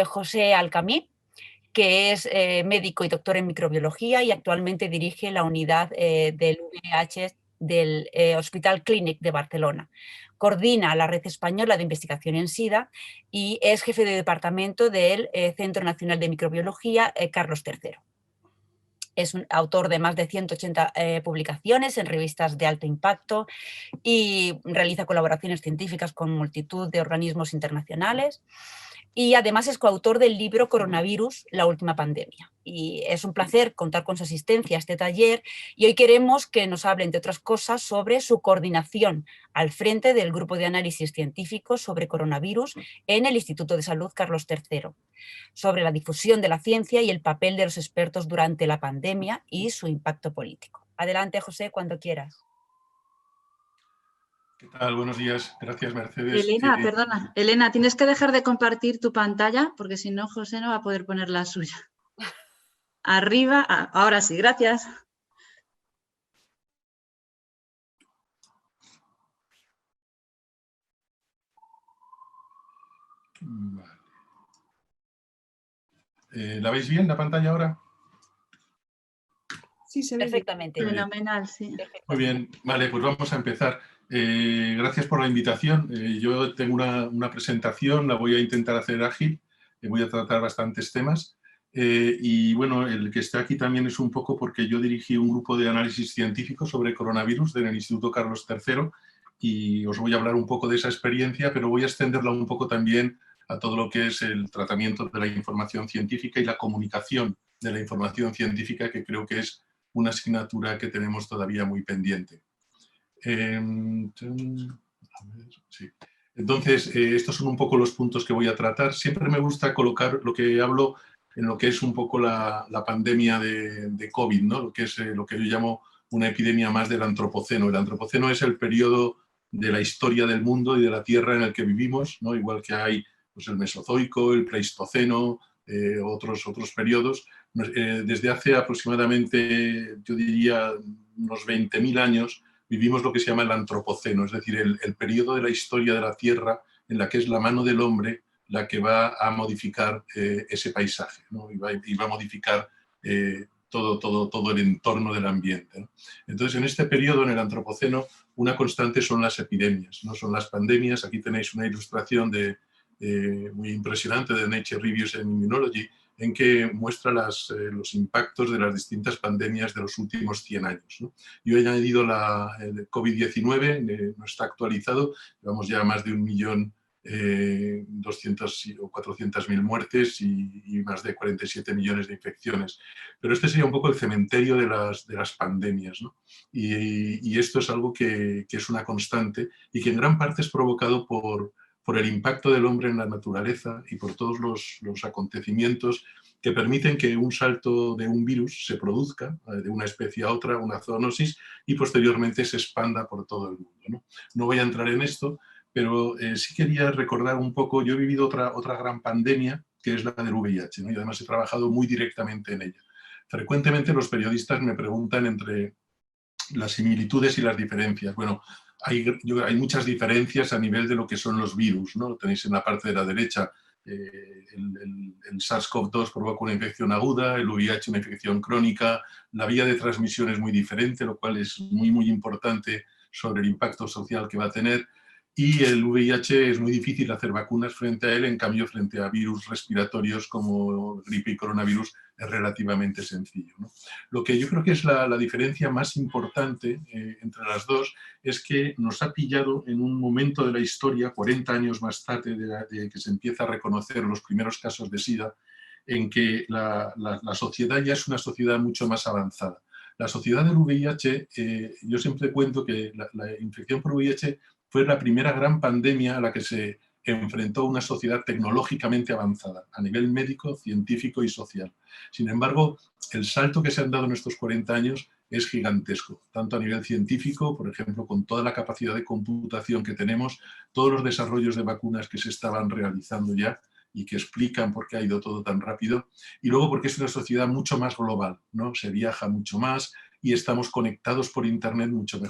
José Alcamí, que es médico y doctor en microbiología y actualmente dirige la unidad del VIH del Hospital Clínic de Barcelona. Coordina la Red Española de Investigación en SIDA y es jefe de departamento del Centro Nacional de Microbiología Carlos III. Es un autor de más de 180 publicaciones en revistas de alto impacto y realiza colaboraciones científicas con multitud de organismos internacionales. Y además es coautor del libro Coronavirus, la última pandemia. Y es un placer contar con su asistencia a este taller y hoy queremos que nos hable, entre otras cosas, sobre su coordinación al frente del Grupo de Análisis Científico sobre Coronavirus en el Instituto de Salud Carlos III, sobre la difusión de la ciencia y el papel de los expertos durante la pandemia y su impacto político. Adelante, José, cuando quieras. ¿Qué tal? Buenos días. Gracias, Mercedes. Perdona. Elena, tienes que dejar de compartir tu pantalla porque si no, José no va a poder poner la suya. Arriba. Ahora sí, gracias. Vale. ¿La veis bien la pantalla ahora? Sí, se ve perfectamente. Fenomenal, sí. Muy bien. Vale, pues vamos a empezar. Gracias por la invitación. Yo tengo una presentación, la voy a intentar hacer ágil. Voy a tratar bastantes temas. Y bueno, el que está aquí también es un poco porque yo dirigí un grupo de análisis científico sobre coronavirus del Instituto Carlos III y os voy a hablar un poco de esa experiencia, pero voy a extenderla un poco también a todo lo que es el tratamiento de la información científica y la comunicación de la información científica, que creo que es una asignatura que tenemos todavía muy pendiente. Sí. Entonces, estos son un poco los puntos que voy a tratar. Siempre me gusta colocar lo que hablo en lo que es un poco la pandemia de COVID, ¿no? Lo que es lo que yo llamo una epidemia más del antropoceno. El antropoceno es el periodo de la historia del mundo y de la Tierra en el que vivimos, ¿no? Igual que hay pues, el Mesozoico, el Pleistoceno, otros periodos. Desde hace aproximadamente, yo diría, unos 20.000 años, vivimos lo que se llama el antropoceno, es decir, el periodo de la historia de la Tierra en la que es la mano del hombre la que va a modificar ese paisaje, ¿no? y va a modificar todo el entorno del ambiente, ¿no? Entonces, en este periodo, en el antropoceno, una constante son las epidemias, ¿no? Son las pandemias. Aquí tenéis una ilustración muy impresionante de Nature Reviews in Immunology, en que muestra los impactos de las distintas pandemias de los últimos 100 años, ¿no? Yo he añadido el COVID-19, no está actualizado, llevamos ya más de 1.200.000 o 400.000 muertes y más de 47 millones de infecciones. Pero este sería un poco el cementerio de las pandemias, ¿no? Y esto es algo que es una constante y que en gran parte es provocado por el impacto del hombre en la naturaleza y por todos los acontecimientos que permiten que un salto de un virus se produzca de una especie a otra, una zoonosis, y posteriormente se expanda por todo el mundo, ¿no? No voy a entrar en esto, pero sí quería recordar un poco. Yo he vivido otra gran pandemia, que es la del VIH, ¿no? Y además he trabajado muy directamente en ella. Frecuentemente los periodistas me preguntan entre las similitudes y las diferencias. Bueno, hay muchas diferencias a nivel de lo que son los virus, ¿no? Tenéis en la parte de la derecha el SARS-CoV-2 provoca una infección aguda, el VIH una infección crónica, la vía de transmisión es muy diferente, lo cual es muy importante sobre el impacto social que va a tener. Y el VIH es muy difícil hacer vacunas frente a él, en cambio frente a virus respiratorios como gripe y coronavirus es relativamente sencillo, ¿no? Lo que yo creo que es la diferencia más importante entre las dos es que nos ha pillado en un momento de la historia, 40 años más tarde de que se empieza a reconocer los primeros casos de SIDA, en que la sociedad ya es una sociedad mucho más avanzada. La sociedad del VIH, yo siempre cuento que la infección por VIH fue la primera gran pandemia a la que se enfrentó una sociedad tecnológicamente avanzada, a nivel médico, científico y social. Sin embargo, el salto que se han dado en estos 40 años es gigantesco, tanto a nivel científico, por ejemplo, con toda la capacidad de computación que tenemos, todos los desarrollos de vacunas que se estaban realizando ya y que explican por qué ha ido todo tan rápido, y luego porque es una sociedad mucho más global, ¿no? Se viaja mucho más y estamos conectados por Internet mucho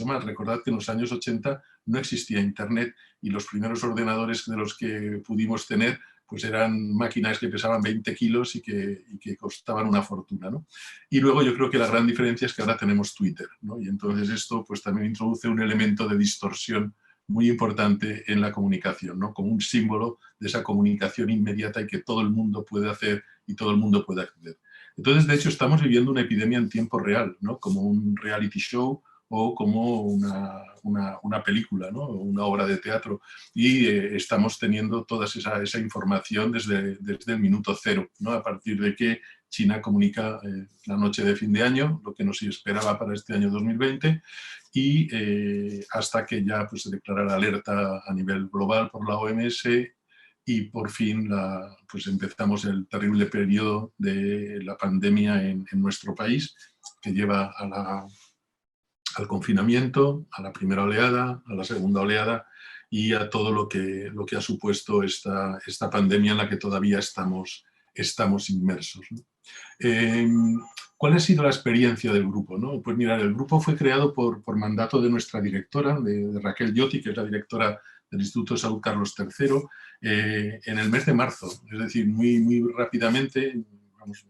más. Recordad que en los años 80 no existía Internet y los primeros ordenadores de los que pudimos tener pues eran máquinas que pesaban 20 kilos y que costaban una fortuna, ¿no? Y luego yo creo que la gran diferencia es que ahora tenemos Twitter, ¿no? Y entonces esto pues también introduce un elemento de distorsión muy importante en la comunicación, ¿no? Como un símbolo de esa comunicación inmediata y que todo el mundo puede hacer y todo el mundo puede acceder. Entonces, de hecho, estamos viviendo una epidemia en tiempo real, ¿no? Como un reality show o como una película, ¿no? Una obra de teatro. Y estamos teniendo toda esa información desde el minuto cero, ¿no? A partir de que China comunica la noche de fin de año, lo que nos esperaba para este año 2020, y hasta que ya pues, se declara la alerta a nivel global por la OMS y por fin pues empezamos el terrible periodo de la pandemia en nuestro país, que lleva al confinamiento, a la primera oleada, a la segunda oleada y a todo lo que ha supuesto esta pandemia en la que todavía estamos inmersos, ¿no? ¿Cuál ha sido la experiencia del grupo, ¿no? Pues mira, el grupo fue creado por mandato de nuestra directora, de Raquel Lloti, que es la directora del Instituto de Salud Carlos III, en el mes de marzo. Es decir, muy rápidamente, vamos,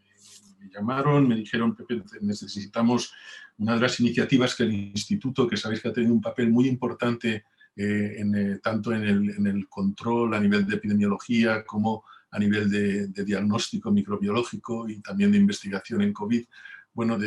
me llamaron, me dijeron que necesitamos una de las iniciativas que el Instituto, que sabéis que ha tenido un papel muy importante tanto en el control a nivel de epidemiología como a nivel de diagnóstico microbiológico y también de investigación en COVID. Bueno,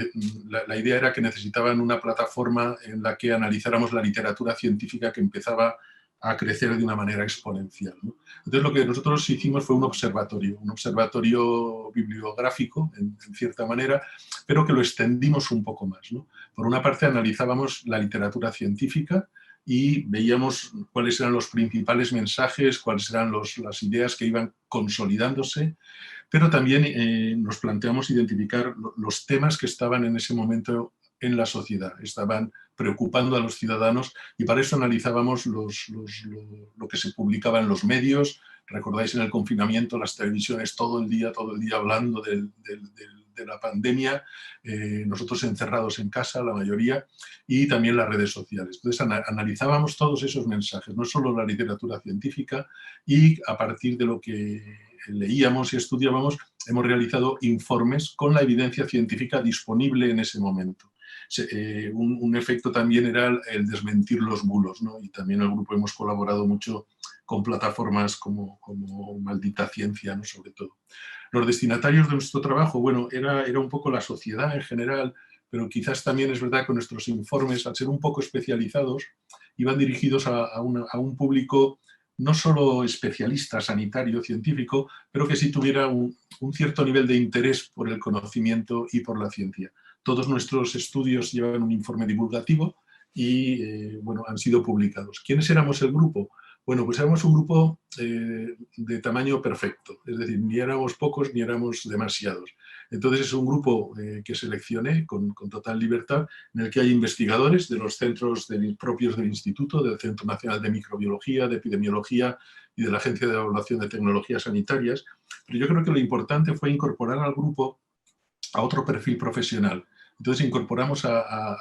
la idea era que necesitaban una plataforma en la que analizáramos la literatura científica que empezaba a crecer de una manera exponencial, ¿no? Entonces, lo que nosotros hicimos fue un observatorio bibliográfico, en cierta manera, pero que lo extendimos un poco más, ¿no? Por una parte, analizábamos la literatura científica y veíamos cuáles eran los principales mensajes, cuáles eran las ideas que iban consolidándose, pero también nos planteamos identificar los temas que estaban en ese momento en la sociedad, estaban preocupando a los ciudadanos y para eso analizábamos lo que se publicaba en los medios. Recordáis en el confinamiento las televisiones todo el día hablando de la pandemia, nosotros encerrados en casa, la mayoría, y también las redes sociales. Entonces analizábamos todos esos mensajes, no solo la literatura científica, y a partir de lo que leíamos y estudiábamos, hemos realizado informes con la evidencia científica disponible en ese momento. Un efecto también era el desmentir los bulos, ¿no? Y también el grupo hemos colaborado mucho con plataformas como Maldita Ciencia, ¿no? Sobre todo. Los destinatarios de nuestro trabajo, bueno, era un poco la sociedad en general, pero quizás también es verdad que nuestros informes, al ser un poco especializados, iban dirigidos a un público no solo especialista, sanitario, científico, pero que sí tuviera un cierto nivel de interés por el conocimiento y por la ciencia. Todos nuestros estudios llevan un informe divulgativo y bueno, han sido publicados. ¿Quiénes éramos el grupo? Bueno, pues éramos un grupo de tamaño perfecto, es decir, ni éramos pocos ni éramos demasiados. Entonces es un grupo que seleccioné con total libertad, en el que hay investigadores de los centros propios del Instituto, del Centro Nacional de Microbiología, de Epidemiología y de la Agencia de Evaluación de Tecnologías Sanitarias. Pero yo creo que lo importante fue incorporar al grupo a otro perfil profesional. Entonces incorporamos a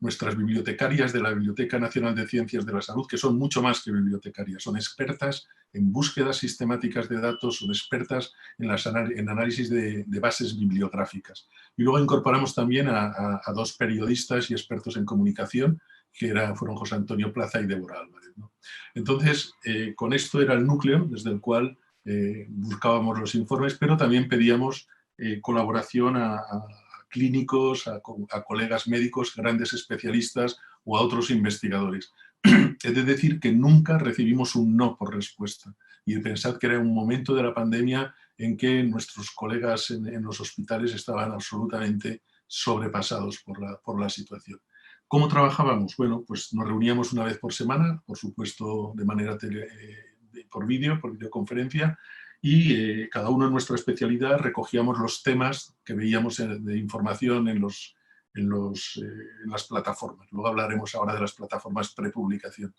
nuestras bibliotecarias de la Biblioteca Nacional de Ciencias de la Salud, que son mucho más que bibliotecarias, son expertas en búsquedas sistemáticas de datos, son expertas en análisis de bases bibliográficas. Y luego incorporamos también a dos periodistas y expertos en comunicación, que fueron José Antonio Plaza y Débora Álvarez, ¿no? Entonces, con esto era el núcleo desde el cual buscábamos los informes, pero también pedíamos colaboración a clínicos, a colegas médicos, grandes especialistas o a otros investigadores. He de decir que nunca recibimos un no por respuesta. Y pensad que era un momento de la pandemia en que nuestros colegas en los hospitales estaban absolutamente sobrepasados por la situación. ¿Cómo trabajábamos? Bueno, pues nos reuníamos una vez por semana, por supuesto de manera por videoconferencia, y cada uno en nuestra especialidad recogíamos los temas que veíamos de información en las plataformas. Luego hablaremos ahora de las plataformas prepublicación.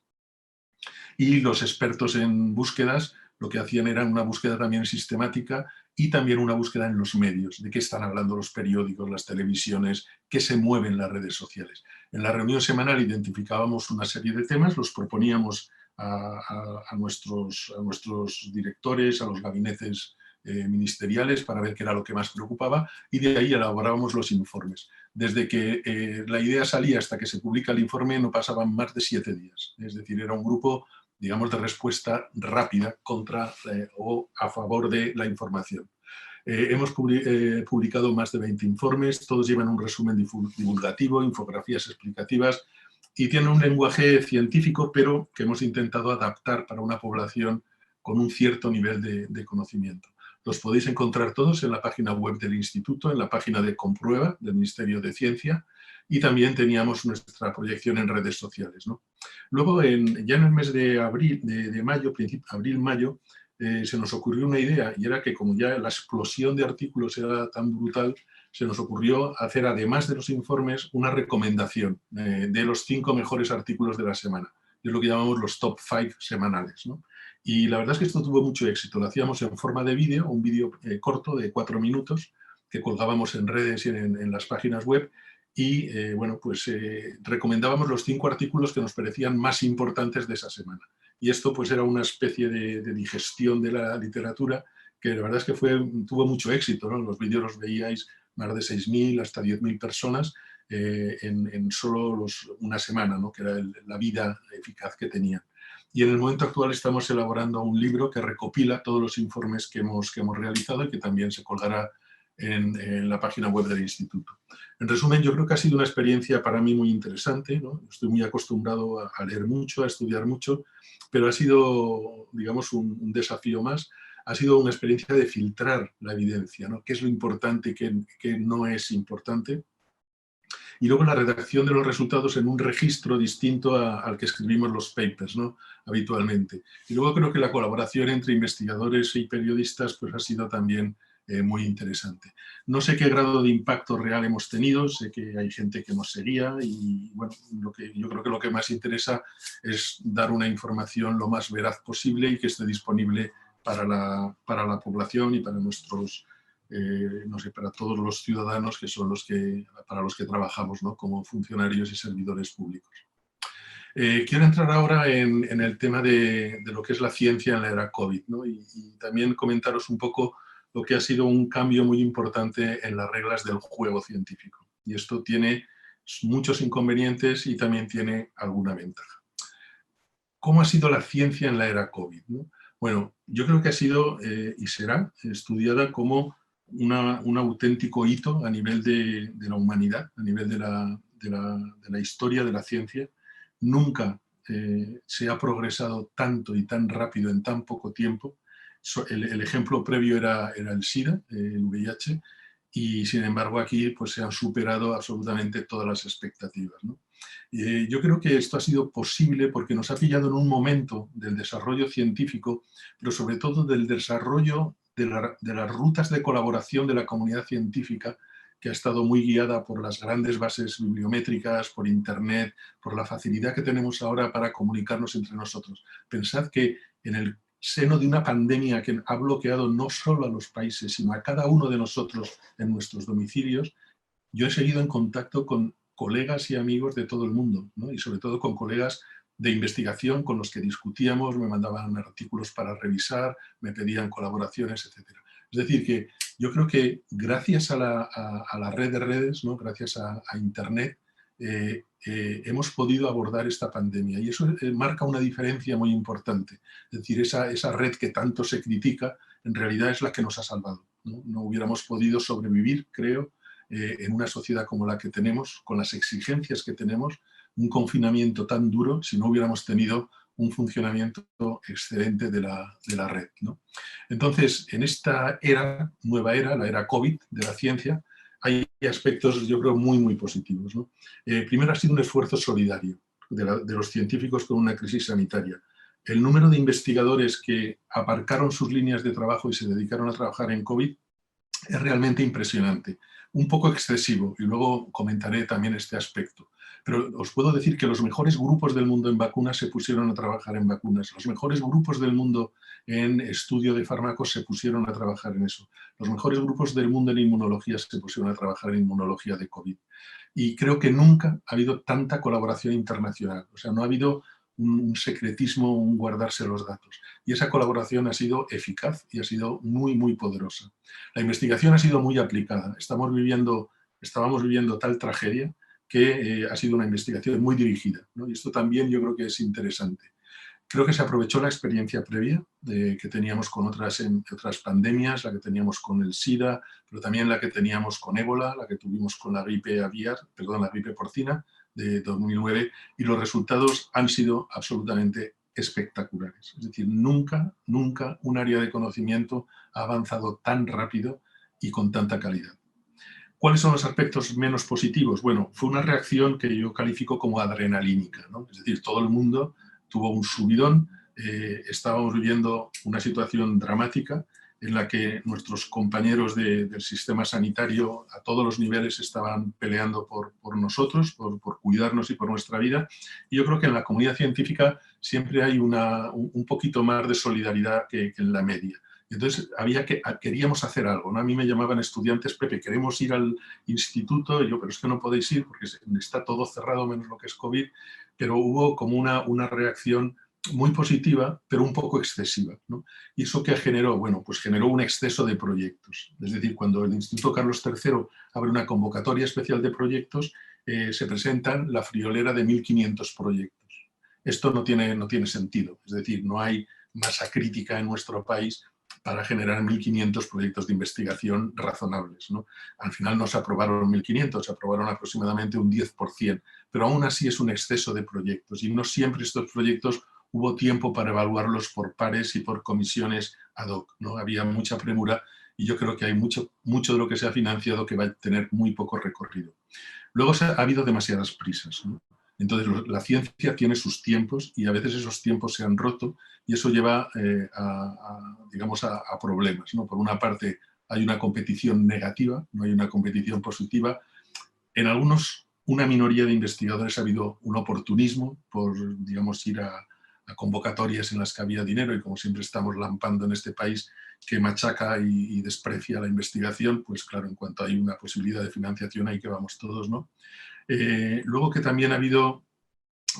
Y los expertos en búsquedas lo que hacían era una búsqueda también sistemática y también una búsqueda en los medios, de qué están hablando los periódicos, las televisiones, qué se mueven las redes sociales. En la reunión semanal identificábamos una serie de temas, los proponíamos a nuestros directores, a los gabinetes ministeriales para ver qué era lo que más preocupaba y de ahí elaborábamos los informes. Desde que la idea salía hasta que se publica el informe no pasaban más de 7 días. Es decir, era un grupo, digamos, de respuesta rápida contra o a favor de la información. Hemos publicado más de 20 informes, todos llevan un resumen divulgativo, infografías explicativas y tienen un lenguaje científico, pero que hemos intentado adaptar para una población con un cierto nivel de conocimiento. Los podéis encontrar todos en la página web del Instituto, en la página de Comprueba del Ministerio de Ciencia y también teníamos nuestra proyección en redes sociales, ¿no? Luego, ya en el mes de abril, de mayo, abril-mayo, se nos ocurrió una idea y era que como ya la explosión de artículos era tan brutal, se nos ocurrió hacer, además de los informes, una recomendación de los 5 mejores artículos de la semana. Es lo que llamamos los top 5 semanales, ¿no? Y la verdad es que esto tuvo mucho éxito. Lo hacíamos en forma de vídeo, un vídeo corto de 4 minutos que colgábamos en redes y en las páginas web y bueno, pues recomendábamos los 5 artículos que nos parecían más importantes de esa semana. Y esto pues era una especie de digestión de la literatura que la verdad es que tuvo mucho éxito, ¿no? Los vídeos los veíais más de 6.000 hasta 10.000 personas en solo una semana, ¿no? Que era la vida eficaz que tenían. Y en el momento actual estamos elaborando un libro que recopila todos los informes que hemos realizado y que también se colgará en la página web del Instituto. En resumen, yo creo que ha sido una experiencia para mí muy interesante, ¿no? Estoy muy acostumbrado a leer mucho, a estudiar mucho, pero ha sido, digamos, un desafío más. Ha sido una experiencia de filtrar la evidencia, ¿no? ¿Qué es lo importante y qué no es importante? Y luego la redacción de los resultados en un registro distinto al que escribimos los papers, ¿no? Habitualmente. Y luego creo que la colaboración entre investigadores y periodistas pues, ha sido también muy interesante. No sé qué grado de impacto real hemos tenido, sé que hay gente que nos seguía y bueno, yo creo que lo que más interesa es dar una información lo más veraz posible y que esté disponible para la población y para nuestros no sé, para todos los ciudadanos que son para los que trabajamos, ¿no? Como funcionarios y servidores públicos. Quiero entrar ahora en el tema de lo que es la ciencia en la era COVID, ¿no? y también comentaros un poco lo que ha sido un cambio muy importante en las reglas del juego científico. Y esto tiene muchos inconvenientes y también tiene alguna ventaja. ¿Cómo ha sido la ciencia en la era COVID, ¿no? Bueno, yo creo que ha sido y será estudiada como un auténtico hito a nivel de la humanidad, a nivel de la historia de la ciencia. Nunca se ha progresado tanto y tan rápido en tan poco tiempo. El ejemplo previo era el SIDA, el VIH, y sin embargo aquí pues, se han superado absolutamente todas las expectativas, ¿no? Yo creo que esto ha sido posible porque nos ha pillado en un momento del desarrollo científico, pero sobre todo del desarrollo de las rutas de colaboración de la comunidad científica, que ha estado muy guiada por las grandes bases bibliométricas, por Internet, por la facilidad que tenemos ahora para comunicarnos entre nosotros. Pensad que en el seno de una pandemia que ha bloqueado no solo a los países, sino a cada uno de nosotros en nuestros domicilios, yo he seguido en contacto con colegas y amigos de todo el mundo, ¿no? Y sobre todo con colegas de investigación con los que discutíamos, me mandaban artículos para revisar, me pedían colaboraciones, etc. Es decir, que yo creo que gracias a la red de redes, ¿no? Gracias a Internet, hemos podido abordar esta pandemia y eso marca una diferencia muy importante. Es decir, esa red que tanto se critica, en realidad es la que nos ha salvado, ¿no? No hubiéramos podido sobrevivir, creo, en una sociedad como la que tenemos, con las exigencias que tenemos, un confinamiento tan duro si no hubiéramos tenido un funcionamiento excelente de la red, ¿no? Entonces, en esta nueva era, la era COVID de la ciencia, hay aspectos, yo creo, muy, muy positivos, ¿no? Primero ha sido un esfuerzo solidario de los científicos con una crisis sanitaria. El número de investigadores que aparcaron sus líneas de trabajo y se dedicaron a trabajar en COVID es realmente impresionante. Un poco excesivo, y luego comentaré también este aspecto. Pero os puedo decir que los mejores grupos del mundo en vacunas se pusieron a trabajar en vacunas. Los mejores grupos del mundo en estudio de fármacos se pusieron a trabajar en eso. Los mejores grupos del mundo en inmunología se pusieron a trabajar en inmunología de COVID. Y creo que nunca ha habido tanta colaboración internacional. O sea, no ha habido un secretismo, un guardarse los datos. Y esa colaboración ha sido eficaz y ha sido muy, muy poderosa. La investigación ha sido muy aplicada. Estábamos viviendo tal tragedia que ha sido una investigación muy dirigida, ¿no? Y esto también yo creo que es interesante. Creo que se aprovechó la experiencia previa que teníamos con otras pandemias, la que teníamos con el SIDA, pero también la que teníamos con ébola, la que tuvimos con la gripe aviar, perdón, la gripe porcina de 2009, y los resultados han sido absolutamente espectaculares. Es decir, nunca un área de conocimiento ha avanzado tan rápido y con tanta calidad. ¿Cuáles son los aspectos menos positivos? Bueno, fue una reacción que yo califico como adrenalínica, ¿no? Es decir, todo el mundo tuvo un subidón, estábamos viviendo una situación dramática en la que nuestros compañeros del sistema sanitario a todos los niveles estaban peleando por nosotros, por cuidarnos y por nuestra vida. Y yo creo que en la comunidad científica siempre hay un poquito más de solidaridad que en la media. Entonces queríamos hacer algo, ¿no? A mí me llamaban estudiantes, Pepe, queremos ir al instituto, y yo, pero es que no podéis ir porque está todo cerrado menos lo que es COVID, pero hubo como una reacción muy positiva, pero un poco excesiva, ¿no? ¿Y eso qué generó? Bueno, pues generó un exceso de proyectos. Es decir, cuando el Instituto Carlos III abre una convocatoria especial de proyectos, se presentan la friolera de 1.500 proyectos. Esto no tiene sentido. Es decir, no hay masa crítica en nuestro país para generar 1.500 proyectos de investigación razonables, ¿no? Al final no se aprobaron 1.500, se aprobaron aproximadamente un 10%, pero aún así es un exceso de proyectos y no siempre estos proyectos hubo tiempo para evaluarlos por pares y por comisiones ad hoc, ¿no? Había mucha premura y yo creo que hay mucho de lo que se ha financiado que va a tener muy poco recorrido. Luego ha habido demasiadas prisas, ¿no? Entonces, la ciencia tiene sus tiempos y a veces esos tiempos se han roto y eso lleva a problemas, ¿no? Por una parte, hay una competición negativa, no hay una competición positiva. En una minoría de investigadores ha habido un oportunismo por, digamos, ir a convocatorias en las que había dinero y como siempre estamos lampando en este país que machaca y desprecia la investigación, pues claro, en cuanto hay una posibilidad de financiación ahí que vamos todos, ¿no? Luego que también ha habido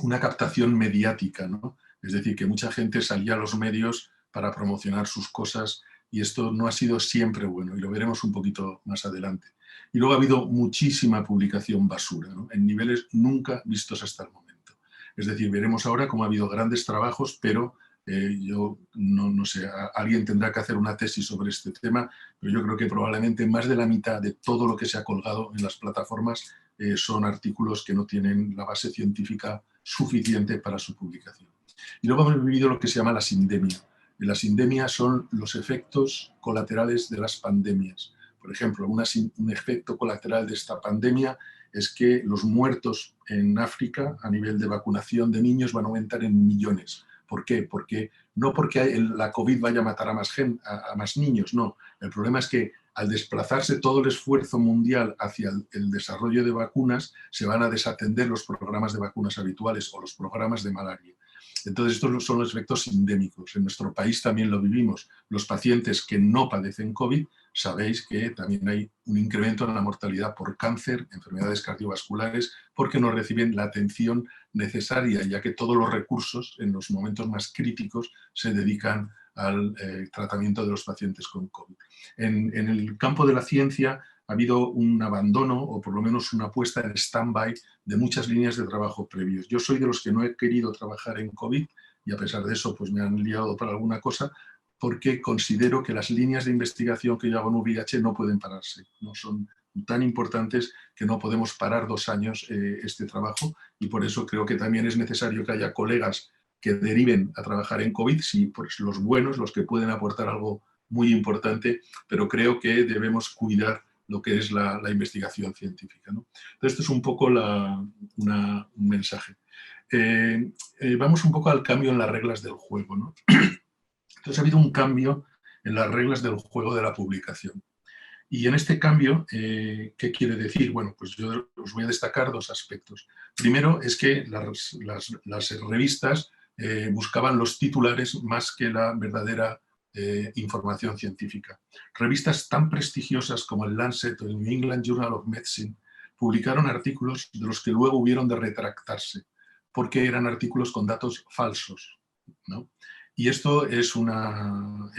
una captación mediática, ¿no? Es decir, que mucha gente salía a los medios para promocionar sus cosas y esto no ha sido siempre bueno y lo veremos un poquito más adelante. Y luego ha habido muchísima publicación basura, ¿no? En niveles nunca vistos hasta el momento. Es decir, veremos ahora cómo ha habido grandes trabajos, pero yo no sé, alguien tendrá que hacer una tesis sobre este tema, pero yo creo que probablemente más de la mitad de todo lo que se ha colgado en las plataformas son artículos que no tienen la base científica suficiente para su publicación. Y luego hemos vivido lo que se llama la sindemia. La sindemia son los efectos colaterales de las pandemias. Por ejemplo, un efecto colateral de esta pandemia es que los muertos en África a nivel de vacunación de niños van a aumentar en millones. ¿Por qué? No porque la COVID vaya a matar a más niños, no. El problema es que al desplazarse todo el esfuerzo mundial hacia el desarrollo de vacunas, se van a desatender los programas de vacunas habituales o los programas de malaria. Entonces, estos son los efectos endémicos. En nuestro país también lo vivimos. Los pacientes que no padecen COVID, sabéis que también hay un incremento en la mortalidad por cáncer, enfermedades cardiovasculares, porque no reciben la atención necesaria, ya que todos los recursos en los momentos más críticos se dedican al tratamiento de los pacientes con COVID. En el campo de la ciencia ha habido un abandono o por lo menos una puesta en stand-by de muchas líneas de trabajo previos. Yo soy de los que no he querido trabajar en COVID y a pesar de eso pues me han liado para alguna cosa porque considero que las líneas de investigación que yo hago en VIH no pueden pararse, no son tan importantes que no podemos parar 2 años este trabajo y por eso creo que también es necesario que haya colegas que deriven a trabajar en COVID, sí, pues los buenos, los que pueden aportar algo muy importante, pero creo que debemos cuidar lo que es la investigación científica, ¿no? Entonces, esto es un poco un mensaje. Vamos un poco al cambio en las reglas del juego, ¿no? Entonces, ha habido un cambio en las reglas del juego de la publicación. Y en este cambio, ¿qué quiere decir? Bueno, pues yo os voy a destacar 2 aspectos. Primero es que las revistas buscaban los titulares más que la verdadera información científica. Revistas tan prestigiosas como el Lancet o el New England Journal of Medicine publicaron artículos de los que luego hubieron de retractarse, porque eran artículos con datos falsos, ¿no? Y esto es una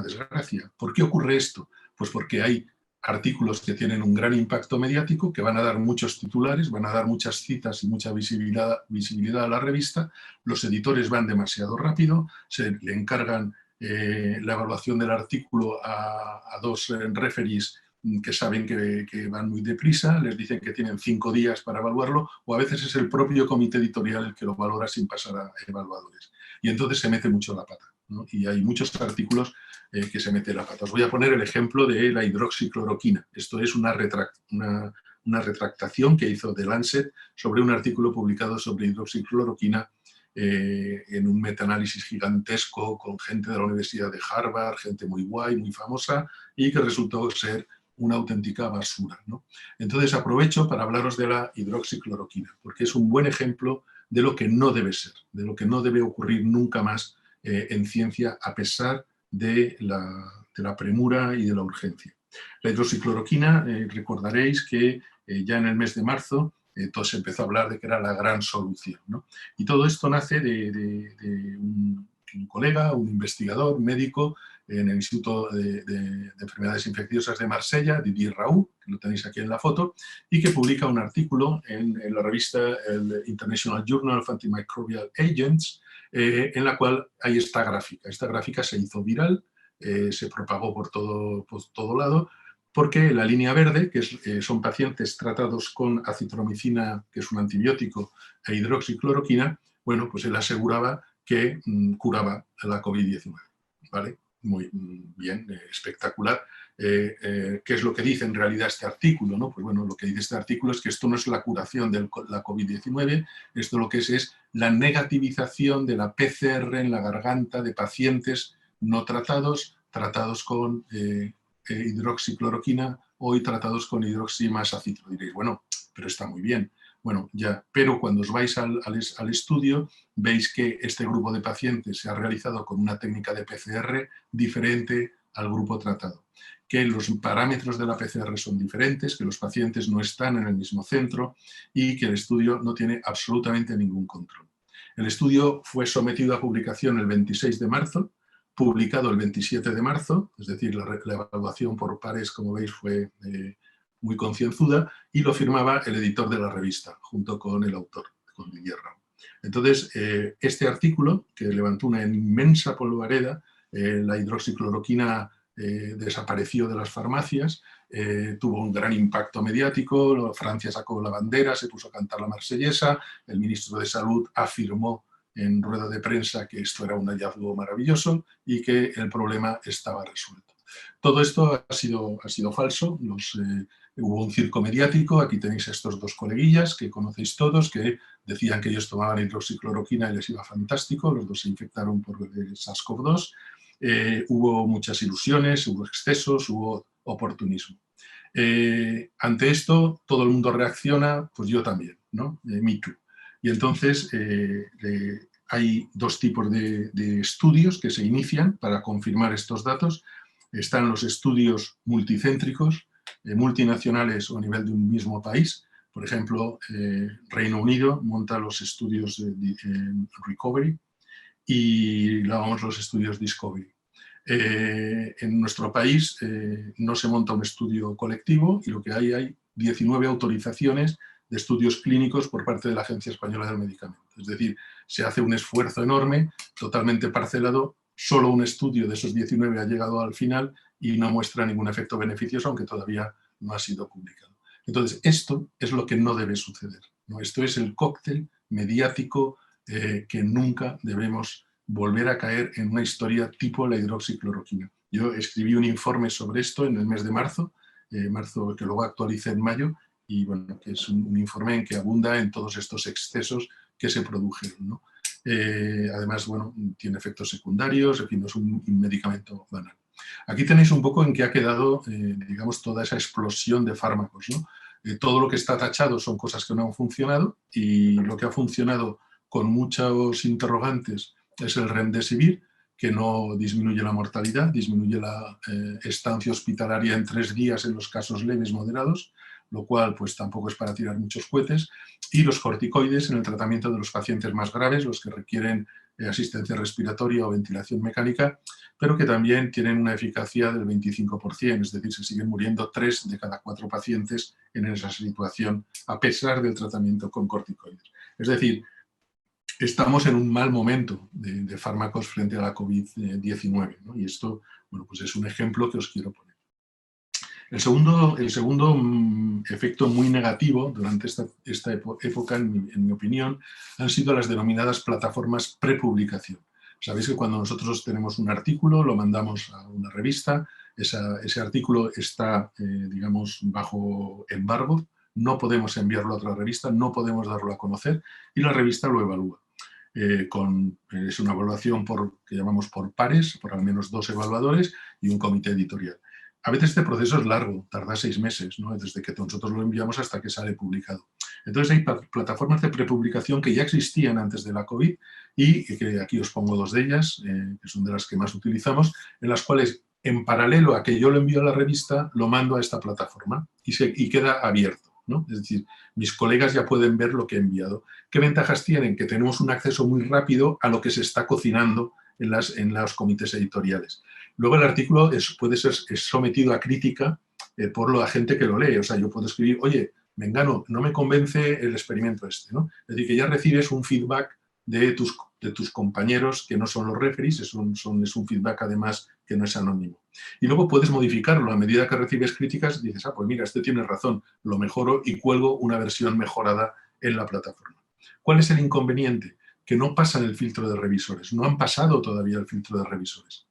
desgracia. ¿Por qué ocurre esto? Pues porque hay artículos que tienen un gran impacto mediático, que van a dar muchos titulares, van a dar muchas citas y mucha visibilidad a la revista. Los editores van demasiado rápido, se le encargan la evaluación del artículo a dos referees que saben que van muy deprisa, les dicen que tienen 5 días para evaluarlo, o a veces es el propio comité editorial el que lo valora sin pasar a evaluadores. Y entonces se mete mucho la pata, ¿no? Y hay muchos artículos que se meten la pata. Os voy a poner el ejemplo de la hidroxicloroquina. Esto es una retractación que hizo The Lancet sobre un artículo publicado sobre hidroxicloroquina en un metaanálisis gigantesco con gente de la Universidad de Harvard, gente muy guay, muy famosa, y que resultó ser una auténtica basura, ¿no? Entonces aprovecho para hablaros de la hidroxicloroquina, porque es un buen ejemplo de lo que no debe ser, de lo que no debe ocurrir nunca más en ciencia, a pesar de la premura y de la urgencia. La hidroxicloroquina, recordaréis que ya en el mes de marzo todo se empezó a hablar de que era la gran solución, ¿no? Y todo esto nace de un colega, un investigador médico en el Instituto de Enfermedades Infecciosas de Marsella, Didier Raoult, que lo tenéis aquí en la foto, y que publica un artículo en la revista el International Journal of Antimicrobial Agents, en la cual hay esta gráfica. Esta gráfica se hizo viral, se propagó por todo lado, porque la línea verde, que son pacientes tratados con acitromicina, que es un antibiótico, e hidroxicloroquina, bueno, pues él aseguraba que curaba la COVID-19, ¿vale? Muy bien, espectacular. ¿Qué es lo que dice en realidad este artículo, ¿no? Pues bueno, lo que dice este artículo es que esto no es la curación de la COVID-19, esto lo que es la negativización de la PCR en la garganta de pacientes no tratados, tratados con hidroxicloroquina o tratados con hidroxi más acitro. Diréis, bueno, pero está muy bien. Bueno, ya, pero cuando os vais al estudio, veis que este grupo de pacientes se ha realizado con una técnica de PCR diferente al grupo tratado, que los parámetros de la PCR son diferentes, que los pacientes no están en el mismo centro y que el estudio no tiene absolutamente ningún control. El estudio fue sometido a publicación el 26 de marzo, publicado el 27 de marzo, es decir, la evaluación por pares, como veis, fue muy concienzuda, y lo firmaba el editor de la revista, junto con el autor, con Didier Raoult. Entonces, este artículo, que levantó una inmensa polvareda, la hidroxicloroquina desapareció de las farmacias, tuvo un gran impacto mediático, Francia sacó la bandera, se puso a cantar la marsellesa, el ministro de Salud afirmó en rueda de prensa que esto era un hallazgo maravilloso y que el problema estaba resuelto. Todo esto ha sido falso. Hubo un circo mediático. Aquí tenéis a estos dos coleguillas que conocéis todos, que decían que ellos tomaban hidroxicloroquina y les iba fantástico. Los dos se infectaron por el SARS-CoV-2. Hubo muchas ilusiones, hubo excesos, hubo oportunismo. Ante esto, todo el mundo reacciona, pues yo también, ¿no? Me too. Y entonces hay dos tipos de estudios que se inician para confirmar estos datos. Están los estudios multicéntricos, multinacionales o a nivel de un mismo país. Por ejemplo, Reino Unido monta los estudios Recovery y llamamos los estudios Discovery. En nuestro país no se monta un estudio colectivo y lo que hay 19 autorizaciones de estudios clínicos por parte de la Agencia Española del Medicamento. Es decir, se hace un esfuerzo enorme, totalmente parcelado, solo un estudio de esos 19 ha llegado al final y no muestra ningún efecto beneficioso, aunque todavía no ha sido publicado. Entonces, esto es lo que no debe suceder, ¿no? Esto es el cóctel mediático que nunca debemos volver a caer en una historia tipo la hidroxicloroquina. Yo escribí un informe sobre esto en el mes de marzo, que luego actualicé en mayo, y bueno, que es un informe en que abunda en todos estos excesos que se produjeron, ¿no? Además, bueno, tiene efectos secundarios, en fin, no es un medicamento banal. Aquí tenéis un poco en qué ha quedado, digamos, toda esa explosión de fármacos, ¿no? Todo lo que está tachado son cosas que no han funcionado y lo que ha funcionado con muchos interrogantes es el Remdesivir, que no disminuye la mortalidad, disminuye la estancia hospitalaria en 3 días en los casos leves moderados. lo cual pues tampoco es para tirar muchos cohetes, y los corticoides en el tratamiento de los pacientes más graves, los que requieren asistencia respiratoria o ventilación mecánica, pero que también tienen una eficacia del 25%, es decir, se siguen muriendo 3 de cada 4 pacientes en esa situación, a pesar del tratamiento con corticoides. Es decir, estamos en un mal momento de fármacos frente a la COVID-19, ¿no? Y esto, bueno, pues es un ejemplo que os quiero poner. El segundo efecto muy negativo durante esta época, en mi opinión, han sido las denominadas plataformas prepublicación. Sabéis que cuando nosotros tenemos un artículo, lo mandamos a una revista, ese artículo está, digamos, bajo embargo, no podemos enviarlo a otra revista, no podemos darlo a conocer y la revista lo evalúa. Es una evaluación que llamamos por pares, por al menos 2 evaluadores y un comité editorial. A veces este proceso es largo, tarda 6 meses, ¿no? Desde que nosotros lo enviamos hasta que sale publicado. Entonces hay plataformas de prepublicación que ya existían antes de la COVID y que aquí os pongo 2 de ellas, que son de las que más utilizamos, en las cuales en paralelo a que yo lo envío a la revista, lo mando a esta plataforma y queda abierto, ¿no? Es decir, mis colegas ya pueden ver lo que he enviado. ¿Qué ventajas tienen? Que tenemos un acceso muy rápido a lo que se está cocinando en los comités editoriales. Luego el artículo puede ser sometido a crítica por la gente que lo lee. O sea, yo puedo escribir, oye, Mengano, no me convence el experimento este, ¿no? Es decir, que ya recibes un feedback de tus compañeros que no son los referees, es un feedback además que no es anónimo. Y luego puedes modificarlo. A medida que recibes críticas, dices, pues mira, este tiene razón, lo mejoro y cuelgo una versión mejorada en la plataforma. ¿Cuál es el inconveniente? Que no pasan el filtro de revisores, no han pasado todavía el filtro de revisores.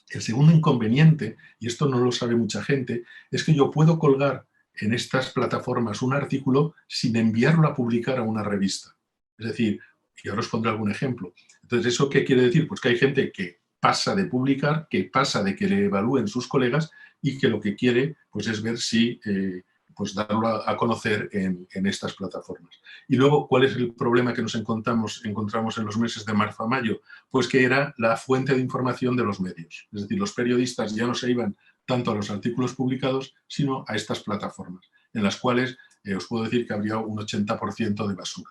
El segundo inconveniente, y esto no lo sabe mucha gente, es que yo puedo colgar en estas plataformas un artículo sin enviarlo a publicar a una revista. Es decir, y ahora os pondré algún ejemplo. Entonces, ¿eso qué quiere decir? Pues que hay gente que pasa de publicar, que pasa de que le evalúen sus colegas y que lo que quiere pues, es ver si pues darlo a conocer en estas plataformas. Y luego, ¿cuál es el problema que nos encontramos en los meses de marzo a mayo? Pues que era la fuente de información de los medios. Es decir, los periodistas ya no se iban tanto a los artículos publicados, sino a estas plataformas, en las cuales os puedo decir que habría un 80% de basura.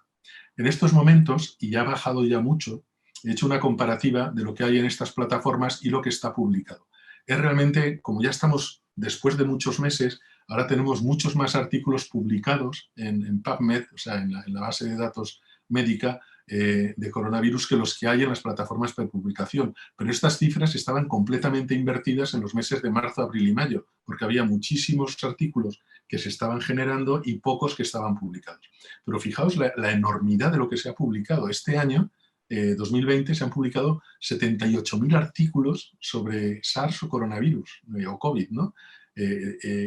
En estos momentos, y ya ha bajado ya mucho, he hecho una comparativa de lo que hay en estas plataformas y lo que está publicado. Es realmente, como ya estamos después de muchos meses, ahora tenemos muchos más artículos publicados en PubMed, o sea, en la base de datos médica de coronavirus, que los que hay en las plataformas de publicación. Pero estas cifras estaban completamente invertidas en los meses de marzo, abril y mayo, porque había muchísimos artículos que se estaban generando y pocos que estaban publicados. Pero fijaos la enormidad de lo que se ha publicado. Este año, 2020, se han publicado 78.000 artículos sobre SARS o coronavirus, o COVID, ¿no?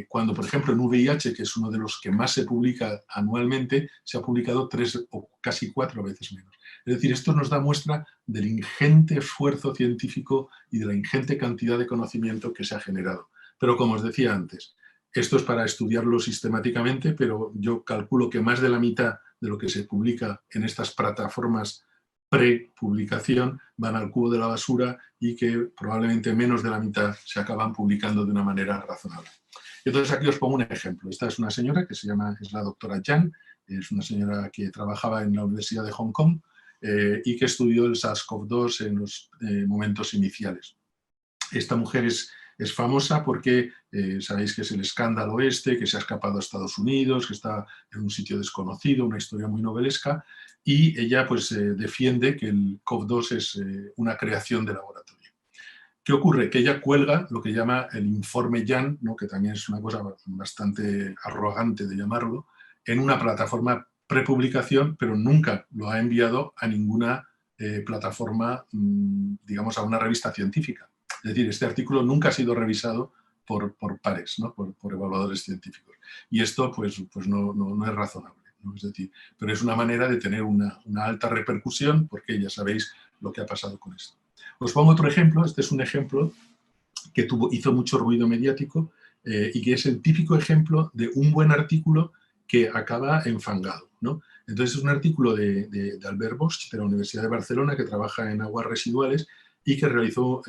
Cuando, por ejemplo, en VIH, que es uno de los que más se publica anualmente, se ha publicado 3 o casi 4 veces menos. Es decir, esto nos da muestra del ingente esfuerzo científico y de la ingente cantidad de conocimiento que se ha generado. Pero como os decía antes, esto es para estudiarlo sistemáticamente, pero yo calculo que más de la mitad de lo que se publica en estas plataformas prepublicación van al cubo de la basura y que probablemente menos de la mitad se acaban publicando de una manera razonable. Entonces aquí os pongo un ejemplo. Esta es una señora que es la doctora Yang, es una señora que trabajaba en la Universidad de Hong Kong y que estudió el SARS-CoV-2 en los momentos iniciales. Esta mujer es famosa porque sabéis que es el escándalo que se ha escapado a Estados Unidos, que está en un sitio desconocido, una historia muy novelesca, y ella pues defiende que el CoV-2 es una creación de laboratorio. ¿Qué ocurre? Que ella cuelga lo que llama el informe Yang, ¿no? Que también es una cosa bastante arrogante de llamarlo, en una plataforma prepublicación, pero nunca lo ha enviado a ninguna plataforma, digamos, a una revista científica. Es decir, este artículo nunca ha sido revisado por pares, ¿no? por evaluadores científicos. Y esto pues no es razonable, ¿no? Es decir, pero es una manera de tener una alta repercusión, porque ya sabéis lo que ha pasado con esto. Os pongo otro ejemplo. Este es un ejemplo que hizo mucho ruido mediático y que es el típico ejemplo de un buen artículo que acaba enfangado, ¿no? Entonces es un artículo de Albert Bosch, de la Universidad de Barcelona, que trabaja en aguas residuales y que realizó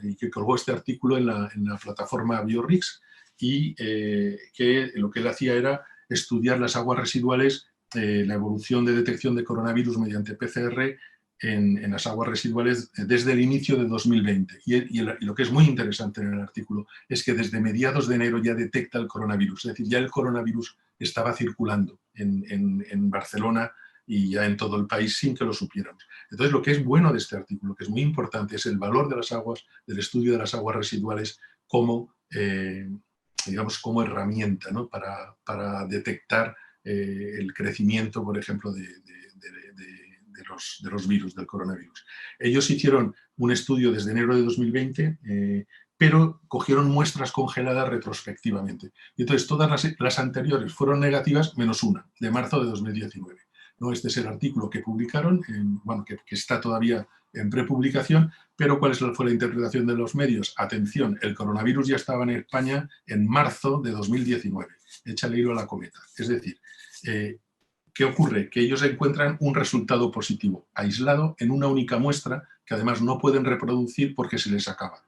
y que colgó este artículo en la plataforma BioRix, y que lo que él hacía era estudiar las aguas residuales, la evolución de detección de coronavirus mediante PCR en las aguas residuales desde el inicio de 2020. Y lo que es muy interesante en el artículo es que desde mediados de enero ya detecta el coronavirus, es decir, ya el coronavirus estaba circulando en Barcelona y ya en todo el país sin que lo supiéramos. Entonces, lo que es bueno de este artículo, que es muy importante, es el valor de las aguas, del estudio de las aguas residuales como, digamos, como herramienta, ¿no? para detectar el crecimiento, por ejemplo, de los virus, del coronavirus. Ellos hicieron un estudio desde enero de 2020, pero cogieron muestras congeladas retrospectivamente. Y entonces todas las anteriores fueron negativas, menos una, de marzo de 2019. ¿No? Este es el artículo que publicaron, bueno, que está todavía en prepublicación, pero ¿cuál fue la interpretación de los medios? Atención, el coronavirus ya estaba en España en marzo de 2019. Échale hilo a la cometa. Es decir, ¿qué ocurre? Que ellos encuentran un resultado positivo, aislado en una única muestra, que además no pueden reproducir porque se les acaba.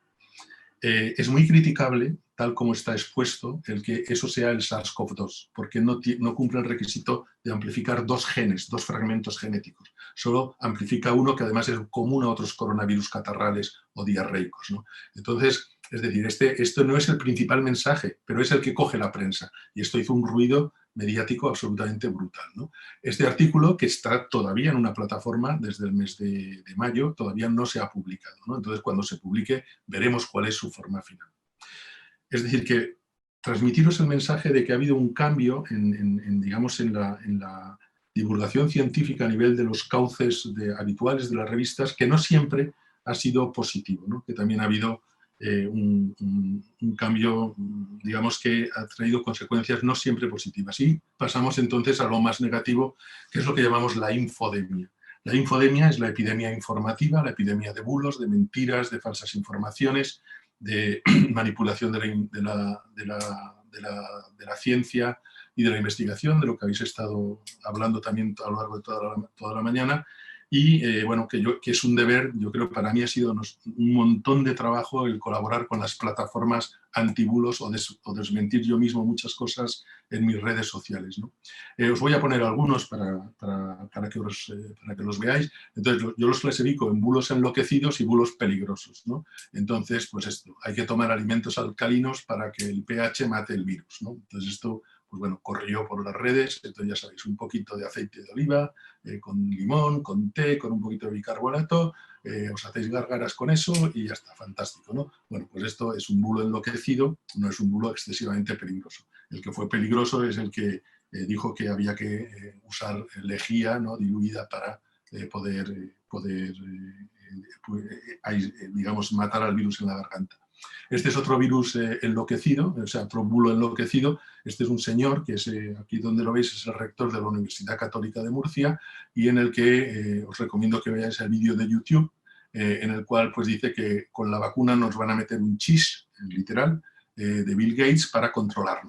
Es muy criticable, tal como está expuesto, el que eso sea el SARS-CoV-2, porque no cumple el requisito de amplificar dos genes, dos fragmentos genéticos. Solo amplifica uno que además es común a otros coronavirus catarrales o diarreicos, ¿no? Entonces, es decir, esto no es el principal mensaje, pero es el que coge la prensa. Y esto hizo un ruido mediático absolutamente brutal, ¿no? Este artículo, que está todavía en una plataforma desde el mes de mayo, todavía no se ha publicado, ¿no? Entonces, cuando se publique, veremos cuál es su forma final. Es decir, que transmitiros el mensaje de que ha habido un cambio digamos, en la divulgación científica a nivel de los cauces habituales de las revistas, que no siempre ha sido positivo, ¿no? Que también ha habido un cambio, digamos, que ha traído consecuencias no siempre positivas. Y pasamos entonces a lo más negativo, que es lo que llamamos la infodemia. La infodemia es la epidemia informativa, la epidemia de bulos, de mentiras, de falsas informaciones, de manipulación de la ciencia y de la investigación, de lo que habéis estado hablando también a lo largo de toda la mañana. Y bueno, que es un deber, yo creo que para mí ha sido un montón de trabajo el colaborar con las plataformas antibulos o desmentir yo mismo muchas cosas en mis redes sociales, ¿no? Os voy a poner algunos para que los veáis. Entonces, yo los clasifico en bulos enloquecidos y bulos peligrosos, ¿no? Entonces, pues esto, hay que tomar alimentos alcalinos para que el pH mate el virus, ¿no? Entonces, esto, pues bueno, corrió por las redes. Entonces, ya sabéis, un poquito de aceite de oliva, con limón, con té, con un poquito de bicarbonato, os hacéis gárgaras con eso y ya está, fantástico, ¿no? Bueno, pues esto es un bulo enloquecido, no es un bulo excesivamente peligroso. El que fue peligroso es el que dijo que había que usar lejía, ¿no? Diluida para poder digamos, matar al virus en la garganta. Este es otro virus enloquecido, o sea, otro bulo enloquecido. Este es un señor que es, aquí donde lo veis, es el rector de la Universidad Católica de Murcia, y en el que os recomiendo que veáis el vídeo de YouTube, en el cual pues dice que con la vacuna nos van a meter un chis, literal, de Bill Gates para controlar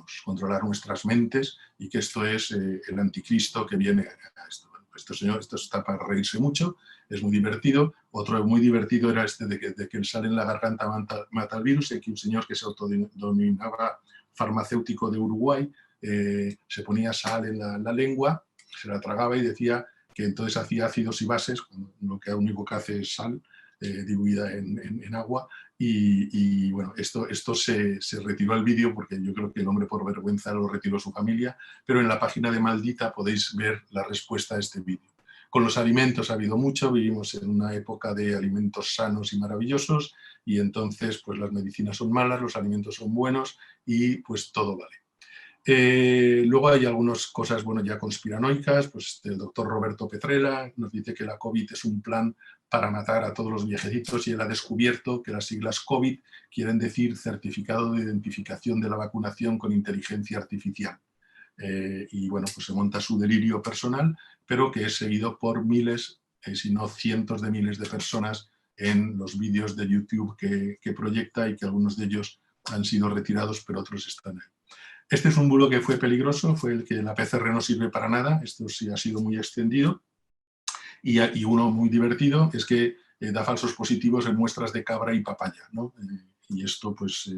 nuestras mentes, y que esto es el anticristo que viene a esto. Esto está para reírse mucho, es muy divertido. Otro muy divertido era este de que el sal en la garganta mata al virus. Aquí un señor que se autodenominaba farmacéutico de Uruguay se ponía sal en la lengua, se la tragaba y decía que entonces hacía ácidos y bases, lo que único que hace es sal diluida en agua. Y bueno, esto se retiró el vídeo porque yo creo que el hombre por vergüenza lo retiró su familia, pero en la página de Maldita podéis ver la respuesta a este vídeo. Con los alimentos ha habido mucho, vivimos en una época de alimentos sanos y maravillosos, y entonces pues las medicinas son malas, los alimentos son buenos y pues todo vale. Luego hay algunas cosas, bueno, ya conspiranoicas, pues el doctor Roberto Petrella nos dice que la COVID es un plan para matar a todos los viejecitos, y él ha descubierto que las siglas COVID quieren decir Certificado de Identificación de la Vacunación con Inteligencia Artificial. Y bueno, pues se monta su delirio personal, pero que es seguido por miles, si no cientos de miles de personas en los vídeos de YouTube que proyecta, y que algunos de ellos han sido retirados, pero otros están ahí. Este es un bulo que fue peligroso, fue el que la PCR no sirve para nada. Esto sí ha sido muy extendido. Y uno muy divertido es que da falsos positivos en muestras de cabra y papaya, ¿no? Y esto pues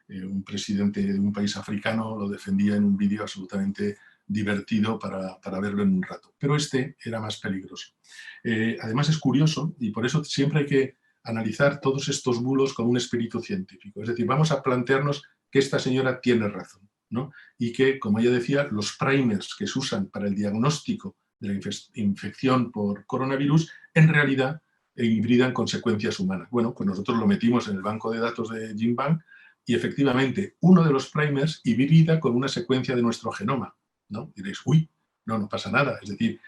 un presidente de un país africano lo defendía en un vídeo absolutamente divertido para verlo en un rato. Pero este era más peligroso. Además es curioso, y por eso siempre hay que analizar todos estos bulos con un espíritu científico. Es decir, vamos a plantearnos que esta señora tiene razón, ¿no? Y que, como ella decía, los primers que se usan para el diagnóstico de la infección por coronavirus, en realidad hibridan consecuencias humanas. Bueno, pues nosotros lo metimos en el banco de datos de GenBank y efectivamente uno de los primers hibrida con una secuencia de nuestro genoma, ¿no? Diréis, uy, no pasa nada. Es decir,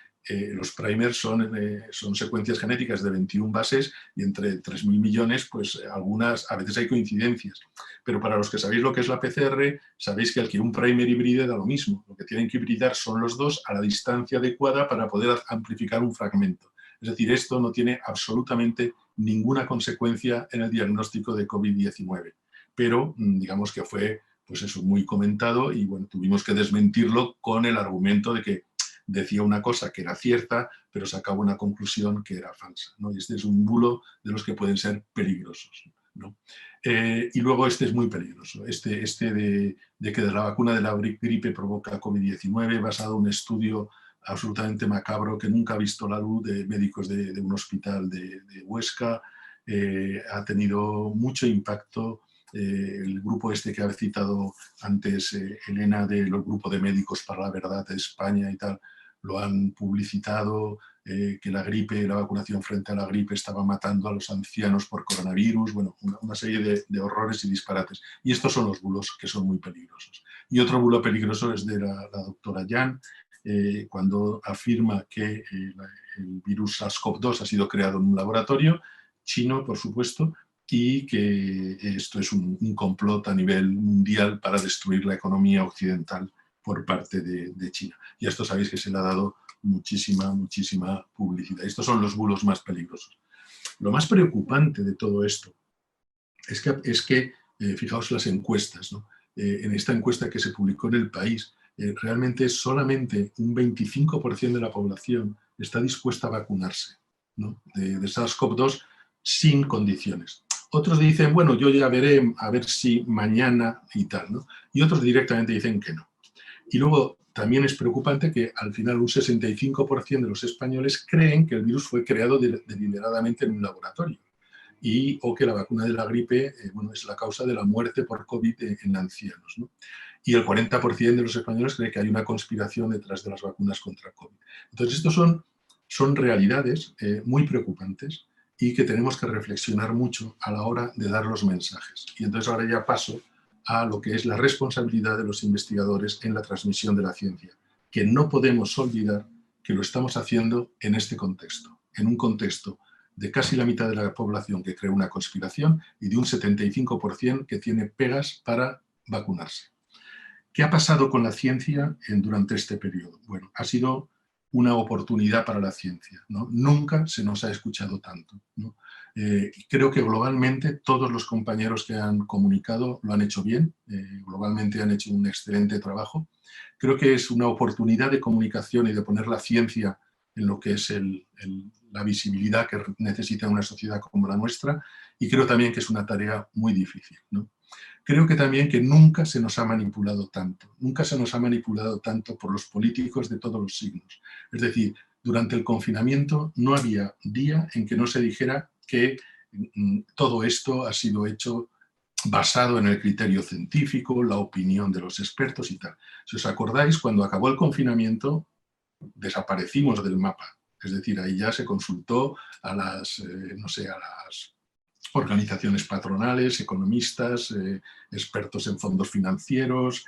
los primers son secuencias genéticas de 21 bases y entre 3.000 millones, pues algunas, a veces hay coincidencias. Pero para los que sabéis lo que es la PCR, sabéis que al que un primer hibride da lo mismo. Lo que tienen que hibridar son los dos a la distancia adecuada para poder amplificar un fragmento. Es decir, esto no tiene absolutamente ninguna consecuencia en el diagnóstico de COVID-19. Pero digamos que fue, pues eso, muy comentado y bueno, tuvimos que desmentirlo con el argumento de que decía una cosa que era cierta, pero sacaba una conclusión que era falsa, ¿no? Y este es un bulo de los que pueden ser peligrosos, ¿no? Y luego este es muy peligroso, este de que la vacuna de la gripe provoca COVID-19, basado en un estudio absolutamente macabro que nunca ha visto la luz, de médicos de un hospital de Huesca. Ha tenido mucho impacto. El grupo este que ha citado antes Elena, del grupo de médicos para la verdad de España y tal, lo han publicitado, que la gripe, la vacunación frente a la gripe estaba matando a los ancianos por coronavirus, bueno, una serie de horrores y disparates. Y estos son los bulos que son muy peligrosos. Y otro bulo peligroso es de la doctora Yan, cuando afirma que el virus SARS-CoV-2 ha sido creado en un laboratorio chino, por supuesto, y que esto es un complot a nivel mundial para destruir la economía occidental por parte de China. Y a esto sabéis que se le ha dado muchísima publicidad. Estos son los bulos más peligrosos. Lo más preocupante de todo esto es que fijaos las encuestas, ¿no? En esta encuesta que se publicó en El País, realmente solamente un 25% de la población está dispuesta a vacunarse, ¿no? de SARS-CoV-2 sin condiciones. Otros dicen, bueno, yo ya veré a ver si mañana y tal, ¿no? Y otros directamente dicen que no. Y luego también es preocupante que al final un 65% de los españoles creen que el virus fue creado deliberadamente en un laboratorio o que la vacuna de la gripe bueno, es la causa de la muerte por COVID en ancianos, ¿no? Y el 40% de los españoles cree que hay una conspiración detrás de las vacunas contra COVID. Entonces, estos son realidades muy preocupantes y que tenemos que reflexionar mucho a la hora de dar los mensajes. Y entonces ahora ya paso a lo que es la responsabilidad de los investigadores en la transmisión de la ciencia, que no podemos olvidar que lo estamos haciendo en este contexto, en un contexto de casi la mitad de la población que cree una conspiración y de un 75% que tiene pegas para vacunarse. ¿Qué ha pasado con la ciencia durante este periodo? Bueno, ha sido una oportunidad para la ciencia, ¿no? Nunca se nos ha escuchado tanto, ¿no? Creo que globalmente todos los compañeros que han comunicado lo han hecho bien, globalmente han hecho un excelente trabajo. Creo que es una oportunidad de comunicación y de poner la ciencia en lo que es la visibilidad que necesita una sociedad como la nuestra, y creo también que es una tarea muy difícil, ¿no? Creo que también que nunca se nos ha manipulado tanto, nunca se nos ha manipulado tanto por los políticos de todos los signos. Es decir, durante el confinamiento no había día en que no se dijera que todo esto ha sido hecho basado en el criterio científico, la opinión de los expertos y tal. Si os acordáis, cuando acabó el confinamiento, desaparecimos del mapa. Es decir, ahí ya se consultó a las, no sé, a las organizaciones patronales, economistas, expertos en fondos financieros,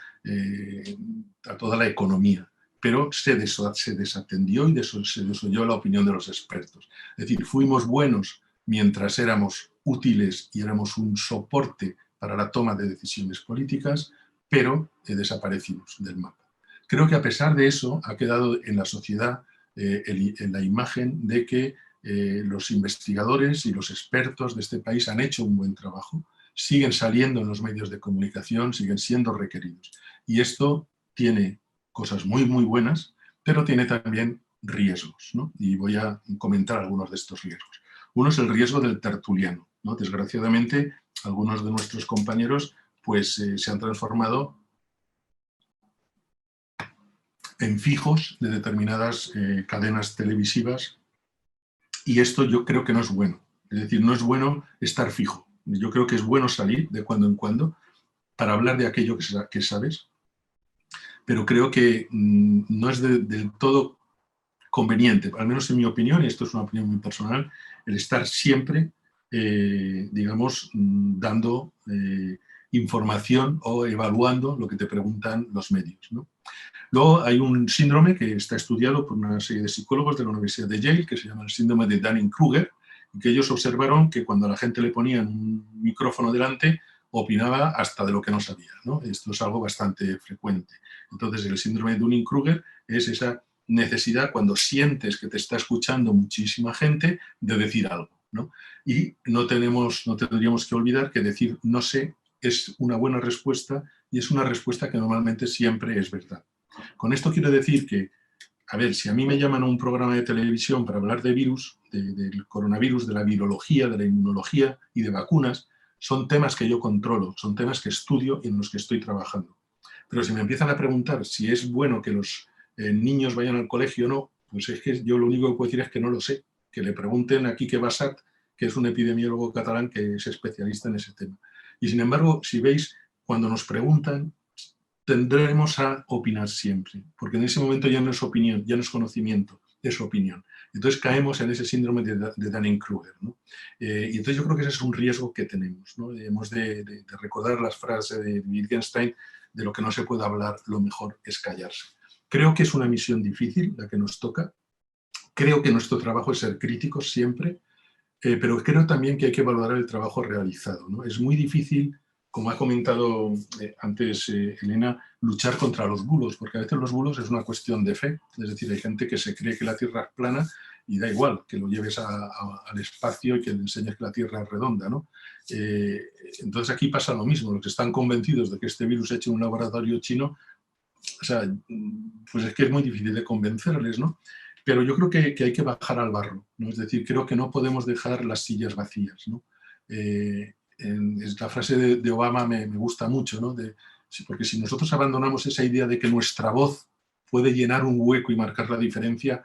a toda la economía. Pero se desatendió y se desoyó la opinión de los expertos. Es decir, fuimos buenos mientras éramos útiles y éramos un soporte para la toma de decisiones políticas, pero desaparecimos del mapa. Creo que a pesar de eso ha quedado en la sociedad en la imagen de que los investigadores y los expertos de este país han hecho un buen trabajo, siguen saliendo en los medios de comunicación, siguen siendo requeridos. Y esto tiene cosas muy buenas, pero tiene también riesgos, ¿no? Y voy a comentar algunos de estos riesgos. Uno es el riesgo del tertuliano, ¿no? Desgraciadamente, algunos de nuestros compañeros pues se han transformado en fijos de determinadas cadenas televisivas, y esto yo creo que no es bueno. Es decir, no es bueno estar fijo. Yo creo que es bueno salir de cuando en cuando para hablar de aquello que sabes, pero creo que no es del todo conveniente, al menos en mi opinión, y esto es una opinión muy personal, el estar siempre, digamos, dando información o evaluando lo que te preguntan los medios, ¿no? Luego hay un síndrome que está estudiado por una serie de psicólogos de la Universidad de Yale, que se llama el síndrome de Dunning-Kruger, y que ellos observaron que cuando a la gente le ponían un micrófono delante, opinaba hasta de lo que no sabía, ¿no? Esto es algo bastante frecuente. Entonces, el síndrome de Dunning-Kruger es esa necesidad, cuando sientes que te está escuchando muchísima gente, de decir algo, ¿no? Y no tendríamos que olvidar que decir no sé es una buena respuesta, y es una respuesta que normalmente siempre es verdad. Con esto quiero decir que, a ver, si a mí me llaman a un programa de televisión para hablar de virus, del coronavirus, de la virología, de la inmunología y de vacunas, son temas que yo controlo, son temas que estudio y en los que estoy trabajando. Pero si me empiezan a preguntar si es bueno que los niños vayan al colegio o no, pues es que yo lo único que puedo decir es que no lo sé. Que le pregunten a Quique Bassat, que es un epidemiólogo catalán que es especialista en ese tema. Y sin embargo, si veis, cuando nos preguntan, tendremos a opinar siempre, porque en ese momento ya no es opinión, ya no es conocimiento, es opinión. Entonces caemos en ese síndrome de Dunning-Kruger, ¿no? Y entonces yo creo que ese es un riesgo que tenemos, ¿no? Hemos de recordar las frases de Wittgenstein: de lo que no se puede hablar, lo mejor es callarse. Creo que es una misión difícil la que nos toca. Creo que nuestro trabajo es ser críticos siempre, pero creo también que hay que valorar el trabajo realizado, ¿no? Es muy difícil, como ha comentado antes Elena, luchar contra los bulos, porque a veces los bulos es una cuestión de fe. Es decir, hay gente que se cree que la Tierra es plana y da igual que lo lleves al espacio y que le enseñes que la Tierra es redonda, ¿no? Entonces aquí pasa lo mismo. Los que están convencidos de que este virus hecho en un laboratorio chino, o sea, pues es que es muy difícil de convencerles, ¿no? Pero yo creo que hay que bajar al barro, ¿no? Es decir, creo que no podemos dejar las sillas vacías, ¿no? La frase de Obama me gusta mucho, ¿no? Porque si nosotros abandonamos esa idea de que nuestra voz puede llenar un hueco y marcar la diferencia,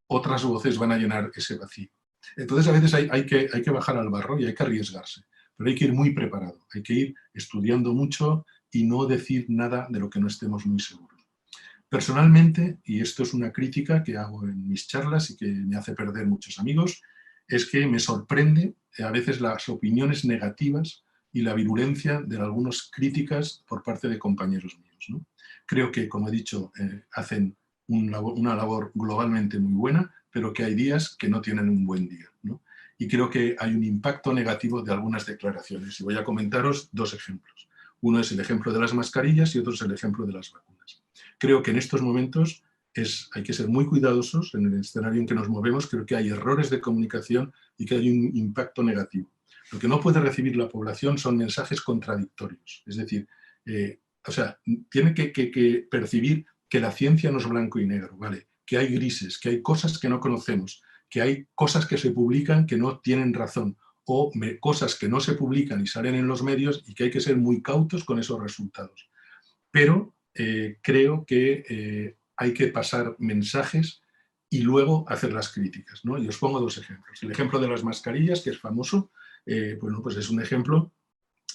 otras voces van a llenar ese vacío. Entonces, a veces hay que bajar al barro y hay que arriesgarse, pero hay que ir muy preparado, hay que ir estudiando mucho y no decir nada de lo que no estemos muy seguros. Personalmente, y esto es una crítica que hago en mis charlas y que me hace perder muchos amigos, es que me sorprende a veces las opiniones negativas y la virulencia de algunas críticas por parte de compañeros míos, ¿no? Creo que, como he dicho, hacen una labor globalmente muy buena, pero que hay días que no tienen un buen día, ¿no? Y creo que hay un impacto negativo de algunas declaraciones. Y voy a comentaros dos ejemplos. Uno es el ejemplo de las mascarillas y otro es el ejemplo de las vacunas. Creo que en estos momentos hay que ser muy cuidadosos en el escenario en que nos movemos. Creo que hay errores de comunicación y que hay un impacto negativo. Lo que no puede recibir la población son mensajes contradictorios. Es decir, tiene que percibir que la ciencia no es blanco y negro, ¿vale? Que hay grises, que hay cosas que no conocemos, que hay cosas que se publican que no tienen razón, o cosas que no se publican y salen en los medios y que hay que ser muy cautos con esos resultados. Pero creo que hay que pasar mensajes y luego hacer las críticas, ¿no? Y os pongo dos ejemplos. El ejemplo de las mascarillas, que es famoso, bueno, pues es un ejemplo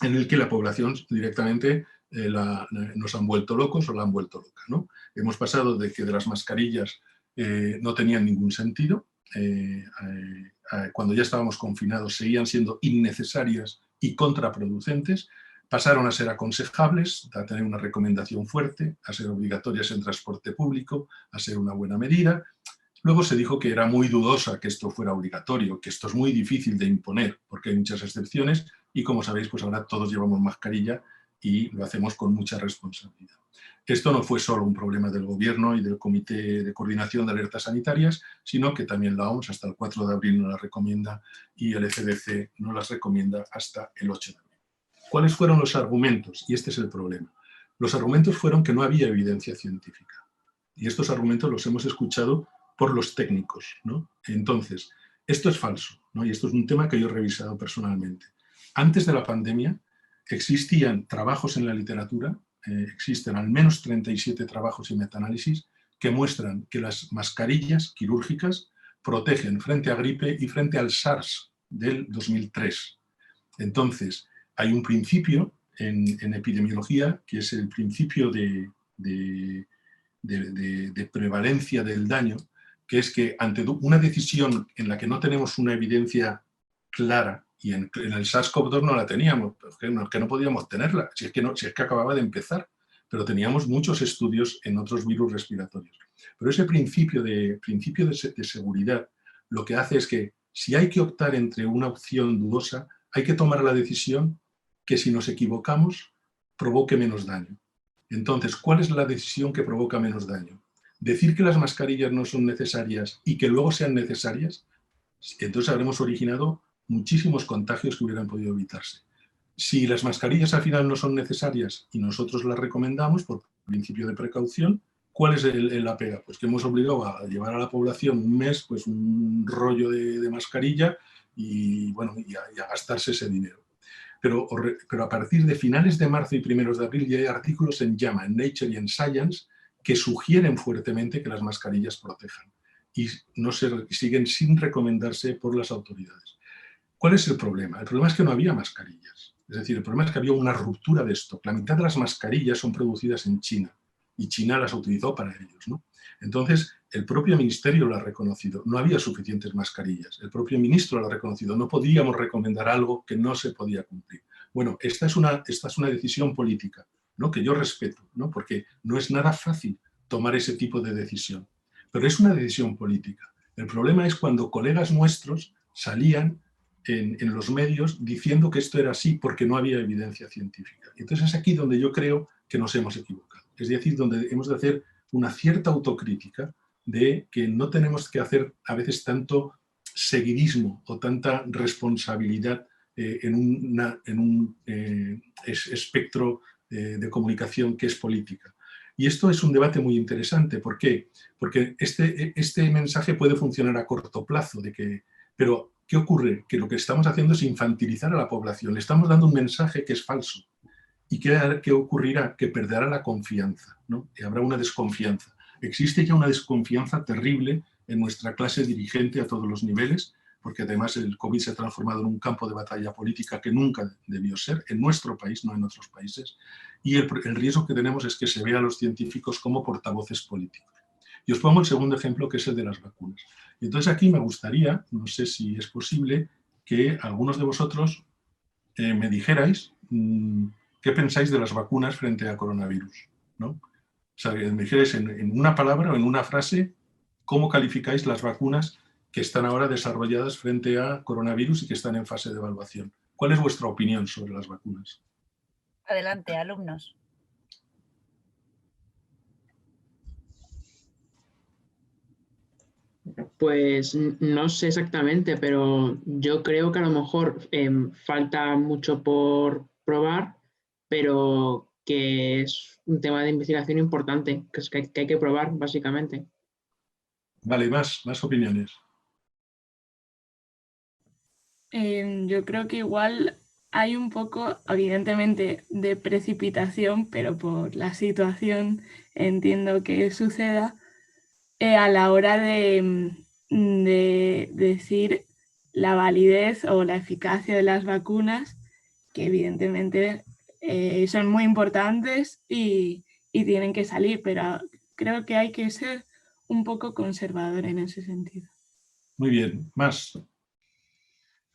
en el que la población directamente nos han vuelto locos o la han vuelto loca, ¿no? Hemos pasado de que de las mascarillas no tenían ningún sentido, cuando ya estábamos confinados seguían siendo innecesarias y contraproducentes, pasaron a ser aconsejables, a tener una recomendación fuerte, a ser obligatorias en transporte público, a ser una buena medida. Luego se dijo que era muy dudosa que esto fuera obligatorio, que esto es muy difícil de imponer porque hay muchas excepciones y, como sabéis, pues ahora todos llevamos mascarilla y lo hacemos con mucha responsabilidad. Esto no fue solo un problema del Gobierno y del Comité de Coordinación de Alertas Sanitarias, sino que también la OMS hasta el 4 de abril no las recomienda y el ECDC no las recomienda hasta el 8 de abril. ¿Cuáles fueron los argumentos? Y este es el problema. Los argumentos fueron que no había evidencia científica. Y estos argumentos los hemos escuchado por los técnicos, ¿no? Entonces, esto es falso, ¿no? Y esto es un tema que yo he revisado personalmente. Antes de la pandemia, existían trabajos en la literatura, existen al menos 37 trabajos y metaanálisis que muestran que las mascarillas quirúrgicas protegen frente a gripe y frente al SARS del 2003. Entonces, hay un principio en epidemiología que es el principio de prevalencia del daño, que es que ante una decisión en la que no tenemos una evidencia clara, y en el SARS-CoV-2 no la teníamos, que no podíamos tenerla, si es que acababa de empezar, pero teníamos muchos estudios en otros virus respiratorios. Pero ese principio de seguridad lo que hace es que si hay que optar entre una opción dudosa, hay que tomar la decisión que si nos equivocamos provoque menos daño. Entonces, ¿cuál es la decisión que provoca menos daño? Decir que las mascarillas no son necesarias y que luego sean necesarias, entonces habremos originado muchísimos contagios que hubieran podido evitarse. Si las mascarillas al final no son necesarias y nosotros las recomendamos por principio de precaución, ¿cuál es la pega? Pues que hemos obligado a llevar a la población un mes pues un rollo de mascarilla y, bueno, y a gastarse ese dinero. Pero a partir de finales de marzo y primeros de abril ya hay artículos en JAMA, en Nature y en Science que sugieren fuertemente que las mascarillas protejan y siguen sin recomendarse por las autoridades. ¿Cuál es el problema? El problema es que no había mascarillas. Es decir, el problema es que había una ruptura de stock. La mitad de las mascarillas son producidas en China y China las utilizó para ellos, ¿no? Entonces, el propio ministerio lo ha reconocido. No había suficientes mascarillas. El propio ministro lo ha reconocido. No podíamos recomendar algo que no se podía cumplir. Bueno, esta es una decisión política, ¿no? Que yo respeto, ¿no? Porque no es nada fácil tomar ese tipo de decisión. Pero es una decisión política. El problema es cuando colegas nuestros salían en los medios diciendo que esto era así porque no había evidencia científica. Entonces es aquí donde yo creo que nos hemos equivocado. Es decir, donde hemos de hacer una cierta autocrítica de que no tenemos que hacer a veces tanto seguidismo o tanta responsabilidad en un espectro de comunicación que es política. Y esto es un debate muy interesante. ¿Por qué? Porque este mensaje puede funcionar a corto plazo, pero ¿qué ocurre? Que lo que estamos haciendo es infantilizar a la población. Le estamos dando un mensaje que es falso. ¿Y qué ocurrirá? Que perderá la confianza, ¿no? Y habrá una desconfianza. Existe ya una desconfianza terrible en nuestra clase dirigente a todos los niveles, porque además el COVID se ha transformado en un campo de batalla política que nunca debió ser, en nuestro país, no en otros países. Y el riesgo que tenemos es que se vea a los científicos como portavoces políticos. Y os pongo el segundo ejemplo, que es el de las vacunas. Y entonces aquí me gustaría, no sé si es posible, que algunos de vosotros me dijerais qué pensáis de las vacunas frente a coronavirus, ¿no? O sea, que me dijerais en una palabra o en una frase cómo calificáis las vacunas que están ahora desarrolladas frente a coronavirus y que están en fase de evaluación. ¿Cuál es vuestra opinión sobre las vacunas? Adelante, alumnos. Pues no sé exactamente, pero yo creo que a lo mejor falta mucho por probar, pero que es un tema de investigación importante, que es que hay que probar, básicamente. Vale, más opiniones. Yo creo que igual hay un poco, evidentemente, de precipitación, pero por la situación entiendo que suceda a la hora de decir la validez o la eficacia de las vacunas, que evidentemente son muy importantes y tienen que salir, pero creo que hay que ser un poco conservador en ese sentido. Muy bien, más.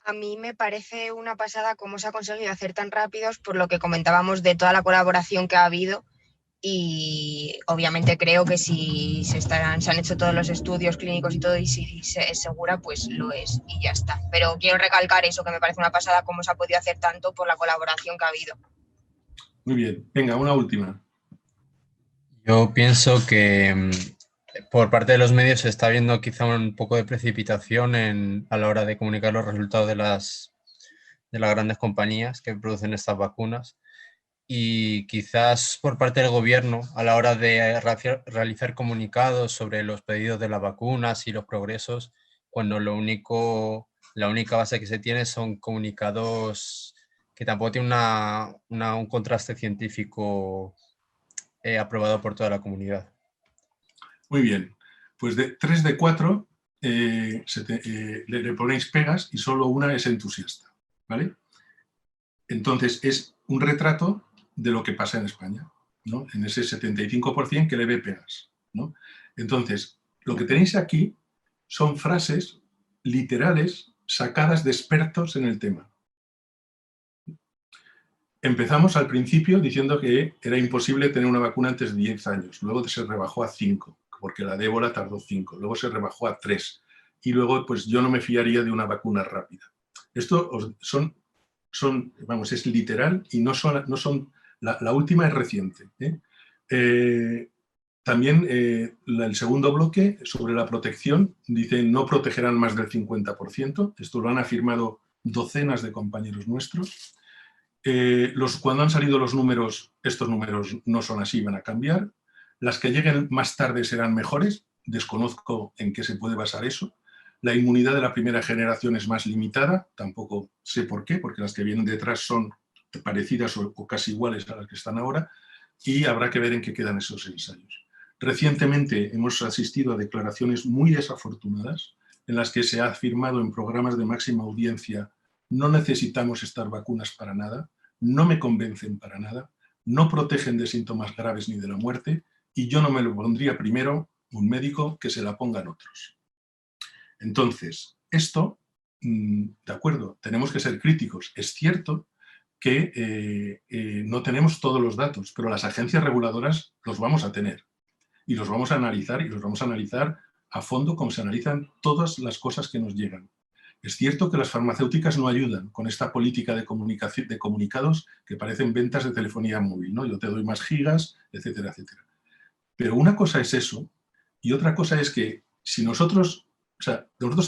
A mí me parece una pasada cómo se ha conseguido hacer tan rápidos por lo que comentábamos de toda la colaboración que ha habido y obviamente creo que si se han hecho todos los estudios clínicos y todo y si se es segura, pues lo es y ya está. Pero quiero recalcar eso, que me parece una pasada cómo se ha podido hacer tanto por la colaboración que ha habido. Muy bien, venga, una última. Yo pienso que por parte de los medios se está viendo quizá un poco de precipitación a la hora de comunicar los resultados de las grandes compañías que producen estas vacunas y quizás por parte del gobierno a la hora de realizar comunicados sobre los pedidos de las vacunas y los progresos, cuando la única base que se tiene son comunicados que tampoco tiene un contraste científico aprobado por toda la comunidad. Muy bien, pues de 3 de 4 le ponéis pegas y solo una es entusiasta, ¿vale? Entonces es un retrato de lo que pasa en España, ¿no? En ese 75% que le ve pegas, ¿no? Entonces, lo que tenéis aquí son frases literales sacadas de expertos en el tema. Empezamos al principio diciendo que era imposible tener una vacuna antes de 10 años, luego se rebajó a 5, porque la de ébola tardó 5, luego se rebajó a 3, y luego pues yo no me fiaría de una vacuna rápida. Esto vamos, es literal y no son la última es reciente. También el segundo bloque sobre la protección dice no protegerán más del 50%, esto lo han afirmado docenas de compañeros nuestros. Cuando han salido los números, estos números no son así, van a cambiar. Las que lleguen más tarde serán mejores, desconozco en qué se puede basar eso. La inmunidad de la primera generación es más limitada, tampoco sé por qué, porque las que vienen detrás son parecidas o casi iguales a las que están ahora, y habrá que ver en qué quedan esos ensayos. Recientemente hemos asistido a declaraciones muy desafortunadas en las que se ha afirmado en programas de máxima audiencia: no necesitamos estas vacunas para nada, no me convencen para nada, no protegen de síntomas graves ni de la muerte, y yo no me lo pondría primero un médico, que se la pongan otros. Entonces, esto, de acuerdo, tenemos que ser críticos. Es cierto que no tenemos todos los datos, pero las agencias reguladoras los vamos a tener y los vamos a analizar, y los vamos a analizar a fondo como se analizan todas las cosas que nos llegan. Es cierto que las farmacéuticas no ayudan con esta política de comunicación, de comunicados que parecen ventas de telefonía móvil, ¿no? Yo te doy más gigas, etcétera, etcétera. Pero una cosa es eso y otra cosa es que si nosotros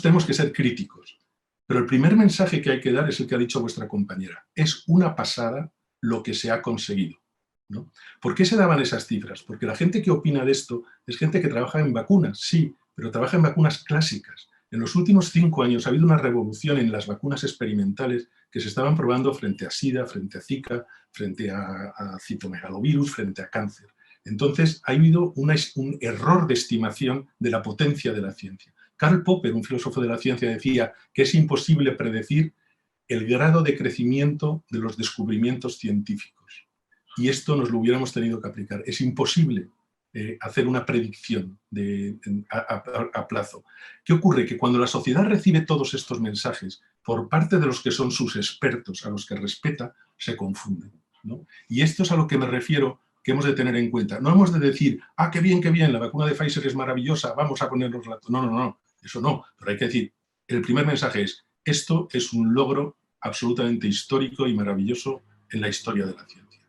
tenemos que ser críticos, pero el primer mensaje que hay que dar es el que ha dicho vuestra compañera. Es una pasada lo que se ha conseguido, ¿no? ¿Por qué se daban esas cifras? Porque la gente que opina de esto es gente que trabaja en vacunas, sí, pero trabaja en vacunas clásicas. En los últimos 5 años ha habido una revolución en las vacunas experimentales que se estaban probando frente a SIDA, frente a Zika, frente a citomegalovirus, frente a cáncer. Entonces ha habido un error de estimación de la potencia de la ciencia. Karl Popper, un filósofo de la ciencia, decía que es imposible predecir el grado de crecimiento de los descubrimientos científicos. Y esto nos lo hubiéramos tenido que aplicar. Es imposible hacer una predicción a plazo. ¿Qué ocurre? Que cuando la sociedad recibe todos estos mensajes por parte de los que son sus expertos, a los que respeta, se confunden, ¿no? Y esto es a lo que me refiero, que hemos de tener en cuenta. No hemos de decir, ah, qué bien, la vacuna de Pfizer es maravillosa, vamos a ponernos la... No, eso no. Pero hay que decir, el primer mensaje es, esto es un logro absolutamente histórico y maravilloso en la historia de la ciencia.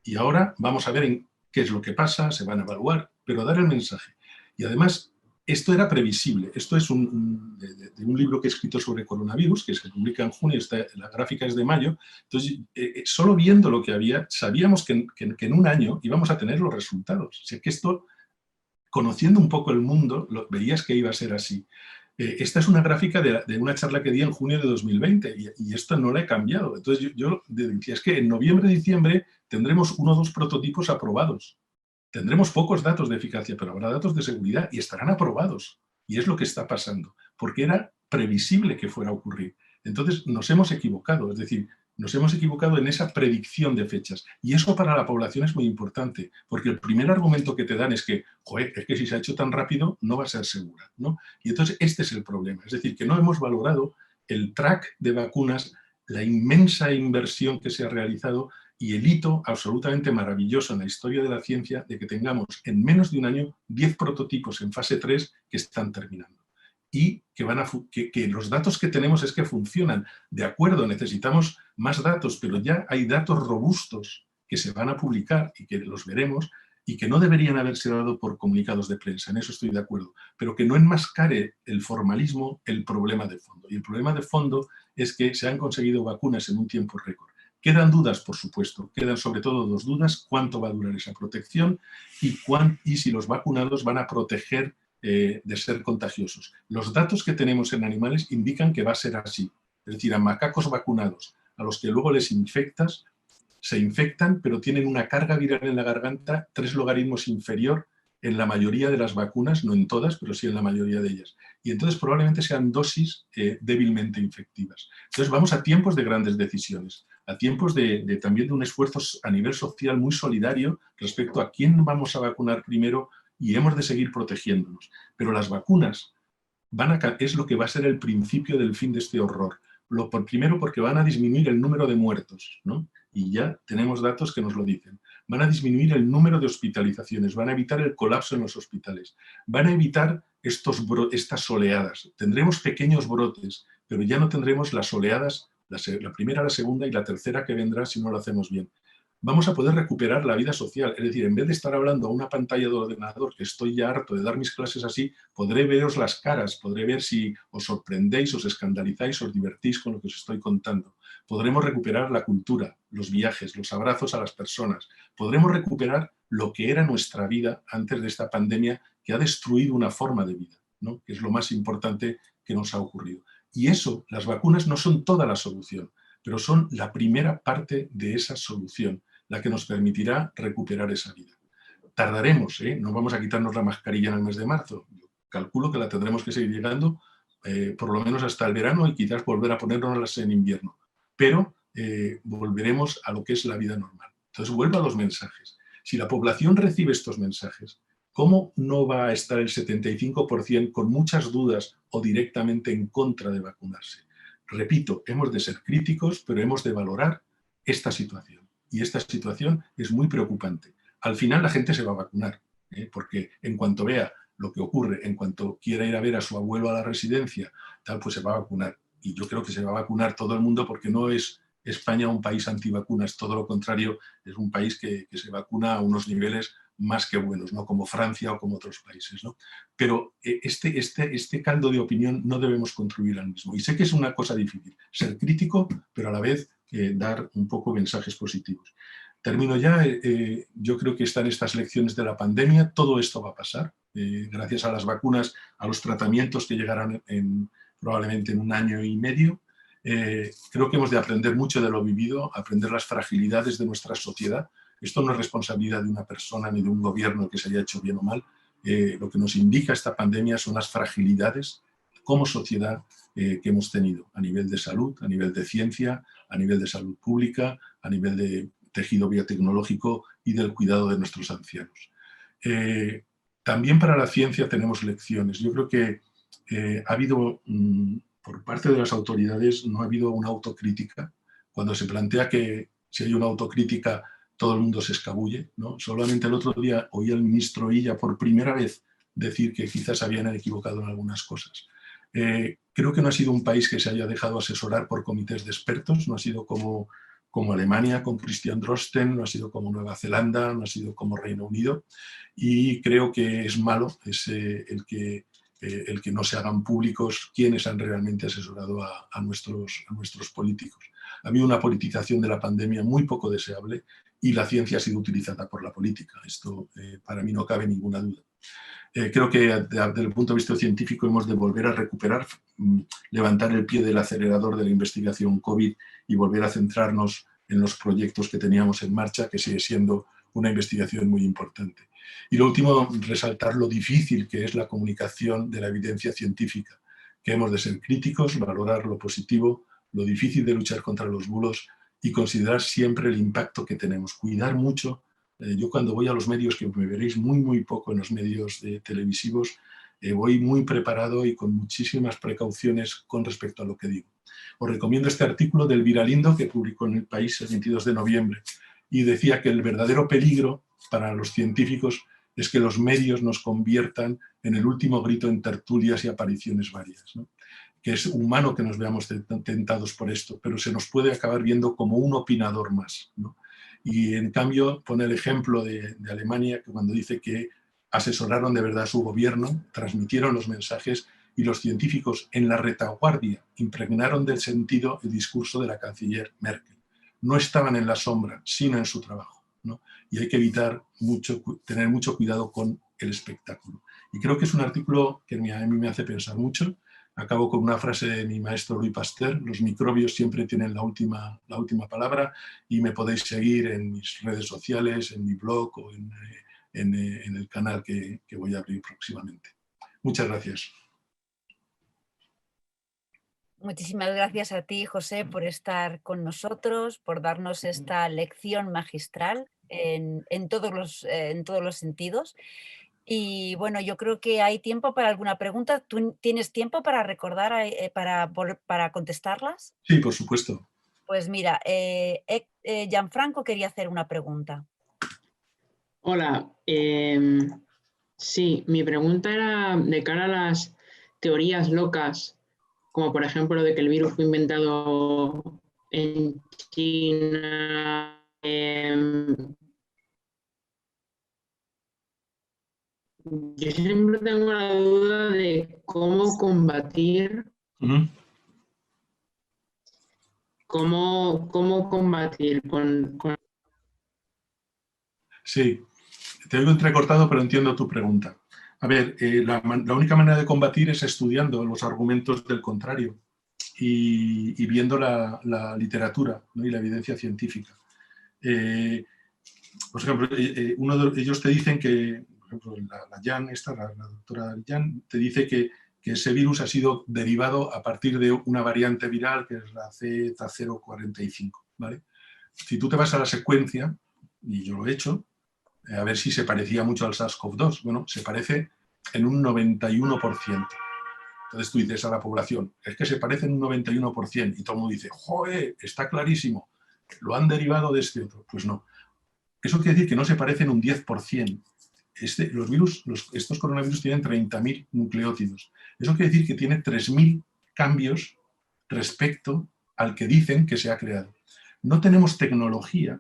Y ahora vamos a ver en qué es lo que pasa, se van a evaluar, pero dar el mensaje. Y además, esto era previsible. Esto es de un libro que he escrito sobre coronavirus, que se publica en junio, la gráfica es de mayo. Entonces, solo viendo lo que había, sabíamos que en un año íbamos a tener los resultados. O sea, que esto, conociendo un poco el mundo, veías que iba a ser así. Esta es una gráfica de una charla que di en junio de 2020 y esto no la he cambiado. Entonces yo decía, es que en noviembre, diciembre tendremos 1 o 2 prototipos aprobados. Tendremos pocos datos de eficacia, pero habrá datos de seguridad y estarán aprobados. Y es lo que está pasando, porque era previsible que fuera a ocurrir. Entonces nos hemos equivocado, es decir, nos hemos equivocado en esa predicción de fechas. Y eso para la población es muy importante, porque el primer argumento que te dan es que, joder, es que si se ha hecho tan rápido no va a ser segura, ¿no? Y entonces este es el problema, es decir, que no hemos valorado el track de vacunas, la inmensa inversión que se ha realizado y el hito absolutamente maravilloso en la historia de la ciencia de que tengamos en menos de un año 10 prototipos en fase 3 que están terminando. Y que los datos que tenemos es que funcionan. De acuerdo, necesitamos más datos, pero ya hay datos robustos que se van a publicar y que los veremos y que no deberían haberse dado por comunicados de prensa, en eso estoy de acuerdo, pero que no enmascare el formalismo el problema de fondo. Y el problema de fondo es que se han conseguido vacunas en un tiempo récord. Quedan dudas, por supuesto, quedan sobre todo 2 dudas: cuánto va a durar esa protección y si los vacunados van a proteger de ser contagiosos. Los datos que tenemos en animales indican que va a ser así. Es decir, a macacos vacunados, a los que luego les infectas, se infectan, pero tienen una carga viral en la garganta 3 logaritmos inferior en la mayoría de las vacunas, no en todas, pero sí en la mayoría de ellas. Y entonces probablemente sean dosis débilmente infectivas. Entonces vamos a tiempos de grandes decisiones, a tiempos también de un esfuerzo a nivel social muy solidario respecto a quién vamos a vacunar primero, y hemos de seguir protegiéndonos. Pero las vacunas es lo que va a ser el principio del fin de este horror. Primero porque van a disminuir el número de muertos, ¿no? Y ya tenemos datos que nos lo dicen. Van a disminuir el número de hospitalizaciones, van a evitar el colapso en los hospitales, van a evitar estas oleadas. Tendremos pequeños brotes, pero ya no tendremos las oleadas, la primera, la segunda y la tercera que vendrá si no lo hacemos bien. Vamos a poder recuperar la vida social. Es decir, en vez de estar hablando a una pantalla de ordenador, que estoy ya harto de dar mis clases así, podré veros las caras, podré ver si os sorprendéis, os escandalizáis, os divertís con lo que os estoy contando. Podremos recuperar la cultura, los viajes, los abrazos a las personas. Podremos recuperar lo que era nuestra vida antes de esta pandemia que ha destruido una forma de vida, ¿no? Que es lo más importante que nos ha ocurrido. Y eso, las vacunas no son toda la solución, pero son la primera parte de esa solución, la que nos permitirá recuperar esa vida. Tardaremos, no vamos a quitarnos la mascarilla en el mes de marzo. Yo calculo que la tendremos que seguir llegando por lo menos hasta el verano y quizás volver a ponernos en invierno. Pero volveremos a lo que es la vida normal. Entonces vuelvo a los mensajes. Si la población recibe estos mensajes, ¿cómo no va a estar el 75% con muchas dudas o directamente en contra de vacunarse? Repito, hemos de ser críticos, pero hemos de valorar esta situación. Y esta situación es muy preocupante. Al final la gente se va a vacunar, porque en cuanto vea lo que ocurre, en cuanto quiera ir a ver a su abuelo a la residencia, tal, pues se va a vacunar. Y yo creo que se va a vacunar todo el mundo, porque no es España un país antivacunas, todo lo contrario, es un país que se vacuna a unos niveles más que buenos, ¿no? Como Francia o como otros países, ¿no? Pero este caldo de opinión no debemos contribuir al mismo. Y sé que es una cosa difícil, ser crítico, pero a la vez dar un poco mensajes positivos. Termino ya. Yo creo que están estas lecciones de la pandemia, todo esto va a pasar, gracias a las vacunas, a los tratamientos que llegarán probablemente en 1 año y medio. Creo que hemos de aprender mucho de lo vivido, aprender las fragilidades de nuestra sociedad. Esto no es responsabilidad de una persona ni de un gobierno que se haya hecho bien o mal. Lo que nos indica esta pandemia son las fragilidades como sociedad que hemos tenido a nivel de salud, a nivel de ciencia, a nivel de salud pública, a nivel de tejido biotecnológico y del cuidado de nuestros ancianos. También para la ciencia tenemos lecciones. Yo creo que ha habido, por parte de las autoridades, no ha habido una autocrítica. Cuando se plantea que si hay una autocrítica todo el mundo se escabulle, ¿no? Solamente el otro día oí al ministro Illa por primera vez decir que quizás habían equivocado en algunas cosas. Creo que no ha sido un país que se haya dejado asesorar por comités de expertos, no ha sido como Alemania con Christian Drosten, no ha sido como Nueva Zelanda, no ha sido como Reino Unido, y creo que es malo el que no se hagan públicos quienes han realmente asesorado a nuestros políticos. Ha habido una politización de la pandemia muy poco deseable y la ciencia ha sido utilizada por la política. Esto para mí no cabe ninguna duda. Creo que desde el punto de vista científico hemos de volver a recuperar, levantar el pie del acelerador de la investigación COVID y volver a centrarnos en los proyectos que teníamos en marcha, que sigue siendo una investigación muy importante. Y lo último, resaltar lo difícil que es la comunicación de la evidencia científica, que hemos de ser críticos, valorar lo positivo, lo difícil de luchar contra los bulos y considerar siempre el impacto que tenemos. Cuidar mucho. Yo cuando voy a los medios, que me veréis muy poco en los medios televisivos, voy muy preparado y con muchísimas precauciones con respecto a lo que digo. Os recomiendo este artículo del Viralindo que publicó en El País el 22 de noviembre y decía que el verdadero peligro para los científicos es que los medios nos conviertan en el último grito en tertulias y apariciones varias, ¿no? Que es humano que nos veamos tentados por esto, pero se nos puede acabar viendo como un opinador más, ¿no? Y en cambio pone el ejemplo de Alemania, que cuando dice que asesoraron de verdad a su gobierno, transmitieron los mensajes y los científicos en la retaguardia impregnaron del sentido el discurso de la canciller Merkel. No estaban en la sombra, sino en su trabajo, ¿no? Y hay que tener mucho cuidado con el espectáculo. Y creo que es un artículo que a mí me hace pensar mucho. Acabo con una frase de mi maestro Louis Pasteur: los microbios siempre tienen la última palabra, y me podéis seguir en mis redes sociales, en mi blog o en el canal que voy a abrir próximamente. Muchas gracias. Muchísimas gracias a ti, José, por estar con nosotros, por darnos esta lección magistral en todos los sentidos. Y bueno, yo creo que hay tiempo para alguna pregunta. ¿Tú tienes tiempo para recordar, para contestarlas? Sí, por supuesto. Pues mira, Gianfranco quería hacer una pregunta. Hola, sí, mi pregunta era de cara a las teorías locas, como por ejemplo lo de que el virus fue inventado en China. Yo siempre tengo la duda de cómo combatir, cómo combatir con... Sí, te oigo entrecortado, pero entiendo tu pregunta. A ver, la única manera de combatir es estudiando los argumentos del contrario y viendo la literatura, ¿no? Y la evidencia científica. Por ejemplo, ellos te dicen que, por ejemplo, la Yang, la doctora Yang, te dice que ese virus ha sido derivado a partir de una variante viral que es la Z045, ¿vale? Si tú te vas a la secuencia, y yo lo he hecho, a ver si se parecía mucho al SARS-CoV-2. Bueno, se parece en un 91%. Entonces tú dices a la población, es que se parece en un 91%, y todo el mundo dice, ¡joder! Está clarísimo, lo han derivado de este otro. Pues no. Eso quiere decir que no se parecen un 10%. Los virus, estos coronavirus tienen 30.000 nucleótidos. Eso quiere decir que tiene 3.000 cambios respecto al que dicen que se ha creado. No tenemos tecnología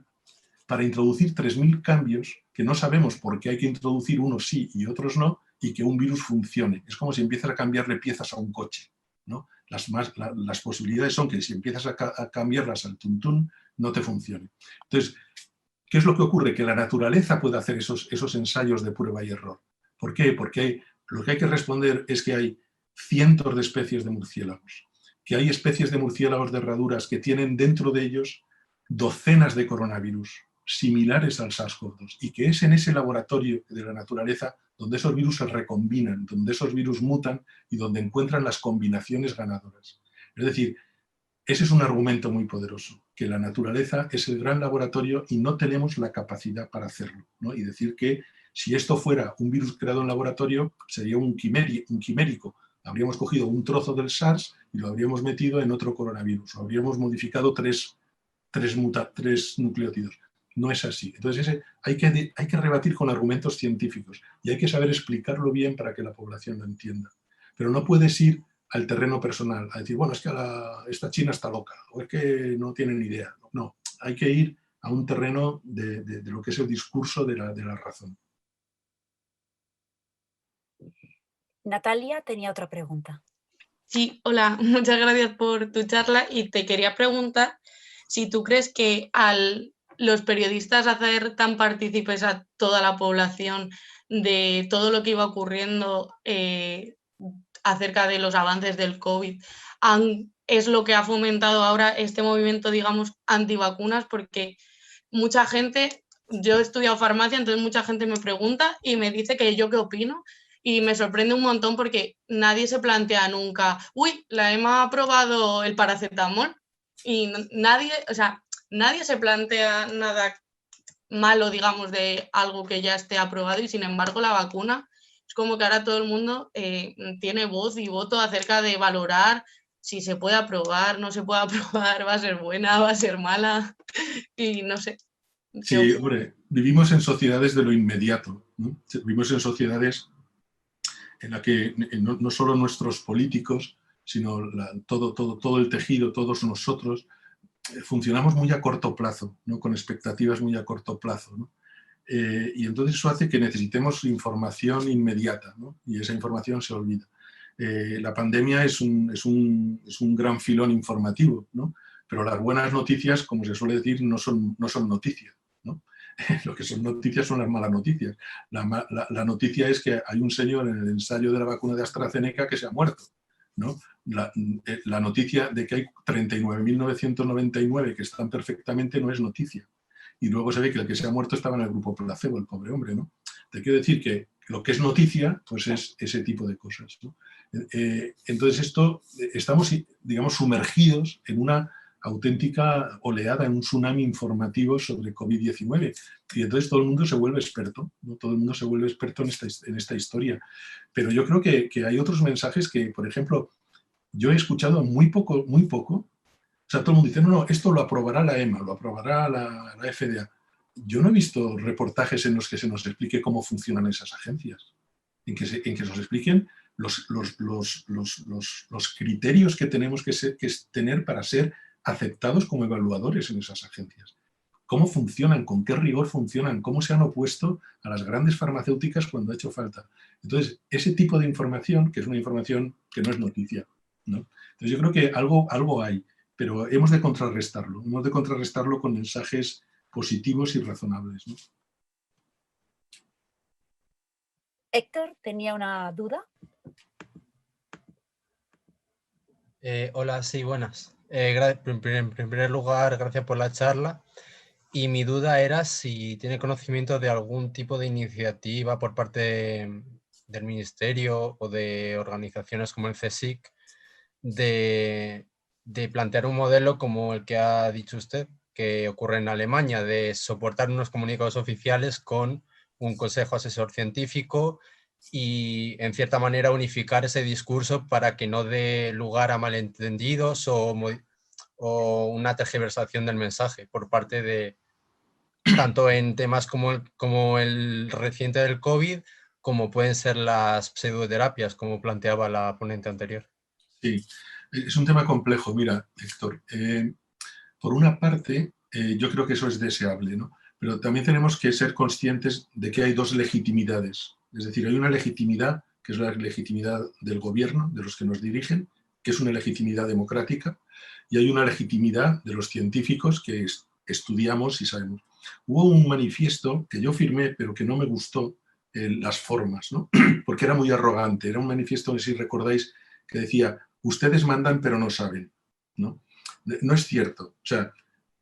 para introducir 3.000 cambios que no sabemos por qué hay que introducir unos sí y otros no, y que un virus funcione. Es como si empiezas a cambiarle piezas a un coche, ¿no? Las posibilidades son que si empiezas a cambiarlas al tuntún, no te funcione. Entonces, ¿qué es lo que ocurre? Que la naturaleza puede hacer esos ensayos de prueba y error. ¿Por qué? Porque lo que hay que responder es que hay cientos de especies de murciélagos, que hay especies de murciélagos de herraduras que tienen dentro de ellos docenas de coronavirus similares al SARS-CoV-2, y que es en ese laboratorio de la naturaleza donde esos virus se recombinan, donde esos virus mutan y donde encuentran las combinaciones ganadoras. Es decir, ese es un argumento muy poderoso, que la naturaleza es el gran laboratorio y no tenemos la capacidad para hacerlo, ¿no? Y decir que si esto fuera un virus creado en laboratorio, sería un quimérico. Habríamos cogido un trozo del SARS y lo habríamos metido en otro coronavirus, o habríamos modificado tres nucleótidos. No es así. Entonces hay que rebatir con argumentos científicos y hay que saber explicarlo bien para que la población lo entienda. Pero no puedes ir al terreno personal, a decir, bueno, es que esta China está loca, o es que no tienen ni idea. No, hay que ir a un terreno de lo que es el discurso de la razón. Natalia tenía otra pregunta. Sí, hola, muchas gracias por tu charla, y te quería preguntar si tú crees que los periodistas hacer tan partícipes a toda la población de todo lo que iba ocurriendo acerca de los avances del COVID es lo que ha fomentado ahora este movimiento, digamos, antivacunas, porque mucha gente, yo he estudiado farmacia, entonces mucha gente me pregunta y me dice que yo qué opino, y me sorprende un montón porque nadie se plantea nunca, uy, la EMA ha aprobado el paracetamol, y nadie se plantea nada malo, digamos, de algo que ya esté aprobado, y sin embargo la vacuna es como que ahora todo el mundo tiene voz y voto acerca de valorar si se puede aprobar, no se puede aprobar, va a ser buena, va a ser mala, y no sé. Sí, hombre, vivimos en sociedades de lo inmediato, ¿no? Vivimos en sociedades en las que no solo nuestros políticos, sino todo el tejido, todos nosotros, funcionamos muy a corto plazo, ¿no? Con expectativas muy a corto plazo, ¿no? Y entonces eso hace que necesitemos información inmediata, ¿no? Y esa información se olvida. La pandemia es un gran filón informativo, ¿no? Pero las buenas noticias, como se suele decir, no son noticias, ¿no? Lo que son noticias son las malas noticias. La noticia es que hay un señor en el ensayo de la vacuna de AstraZeneca que se ha muerto, ¿no? La noticia de que hay 39.999 que están perfectamente no es noticia. Y luego se ve que el que se ha muerto estaba en el grupo placebo, el pobre hombre, ¿no? Te quiero decir que lo que es noticia, pues es ese tipo de cosas, ¿no? Entonces estamos, digamos, sumergidos en una auténtica oleada, en un tsunami informativo sobre COVID-19. Y entonces todo el mundo se vuelve experto, ¿no? Todo el mundo se vuelve experto en esta historia. Pero yo creo que hay otros mensajes que, por ejemplo, yo he escuchado muy poco. O sea, todo el mundo dice, no, esto lo aprobará la EMA, lo aprobará la FDA. Yo no he visto reportajes en los que se nos explique cómo funcionan esas agencias, en que se nos expliquen los criterios que tenemos que tener para ser aceptados como evaluadores en esas agencias. Cómo funcionan, con qué rigor funcionan, cómo se han opuesto a las grandes farmacéuticas cuando ha hecho falta. Entonces, ese tipo de información, que es una información que no es noticia, ¿no? Entonces, yo creo que algo hay, pero hemos de contrarrestarlo. Hemos de contrarrestarlo con mensajes positivos y razonables, ¿no? Héctor tenía una duda. Hola, sí, buenas. En primer lugar, gracias por la charla. Y mi duda era si tiene conocimiento de algún tipo de iniciativa por parte del Ministerio o de organizaciones como el CSIC de plantear un modelo como el que ha dicho usted, que ocurre en Alemania, de soportar unos comunicados oficiales con un consejo asesor científico y, en cierta manera, unificar ese discurso para que no dé lugar a malentendidos o una tergiversación del mensaje por parte de, tanto en temas como el reciente del COVID, como pueden ser las pseudoterapias, como planteaba la ponente anterior. Sí, es un tema complejo. Mira, Héctor, por una parte, yo creo que eso es deseable, ¿no? Pero también tenemos que ser conscientes de que hay dos legitimidades. Es decir, hay una legitimidad, que es la legitimidad del gobierno, de los que nos dirigen, que es una legitimidad democrática, y hay una legitimidad de los científicos que estudiamos y sabemos. Hubo un manifiesto que yo firmé, pero que no me gustó las formas, ¿no? Porque era muy arrogante. Era un manifiesto, si recordáis, que decía, ustedes mandan pero no saben, ¿no? No es cierto. O sea,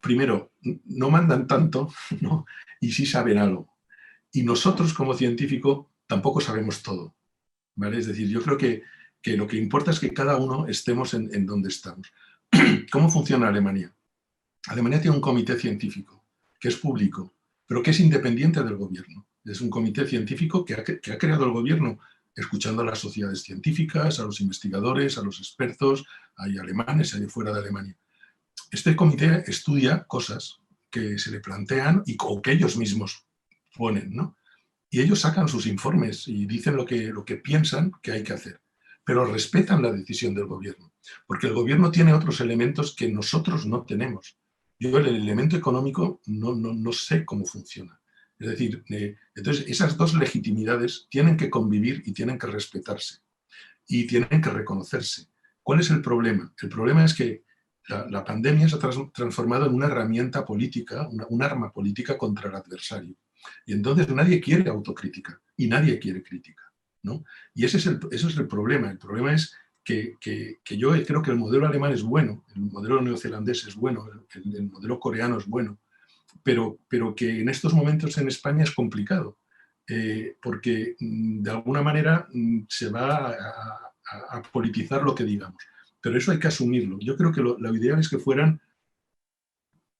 primero, no mandan tanto, ¿no? Y sí saben algo. Y nosotros, como científicos, tampoco sabemos todo, ¿vale? Es decir, yo creo que lo que importa es que cada uno estemos en donde estamos. ¿Cómo funciona Alemania? Alemania tiene un comité científico, que es público, pero que es independiente del gobierno. Es un comité científico que ha creado el gobierno, escuchando a las sociedades científicas, a los investigadores, a los expertos, hay alemanes, hay fuera de Alemania. Este comité estudia cosas que se le plantean o que ellos mismos ponen, ¿no? Y ellos sacan sus informes y dicen lo que piensan que hay que hacer, pero respetan la decisión del gobierno, porque el gobierno tiene otros elementos que nosotros no tenemos. Yo el elemento económico no sé cómo funciona. Es decir, entonces esas dos legitimidades tienen que convivir y tienen que respetarse y tienen que reconocerse. ¿Cuál es el problema? El problema es que la pandemia se ha transformado en una herramienta política, un arma política contra el adversario. Y entonces nadie quiere autocrítica y nadie quiere crítica, ¿no? Y eso es el problema. El problema es que yo creo que el modelo alemán es bueno, el modelo neozelandés es bueno, el modelo coreano es bueno, pero que en estos momentos en España es complicado, porque de alguna manera se va a politizar lo que digamos. Pero eso hay que asumirlo. Yo creo que lo ideal es que fueran,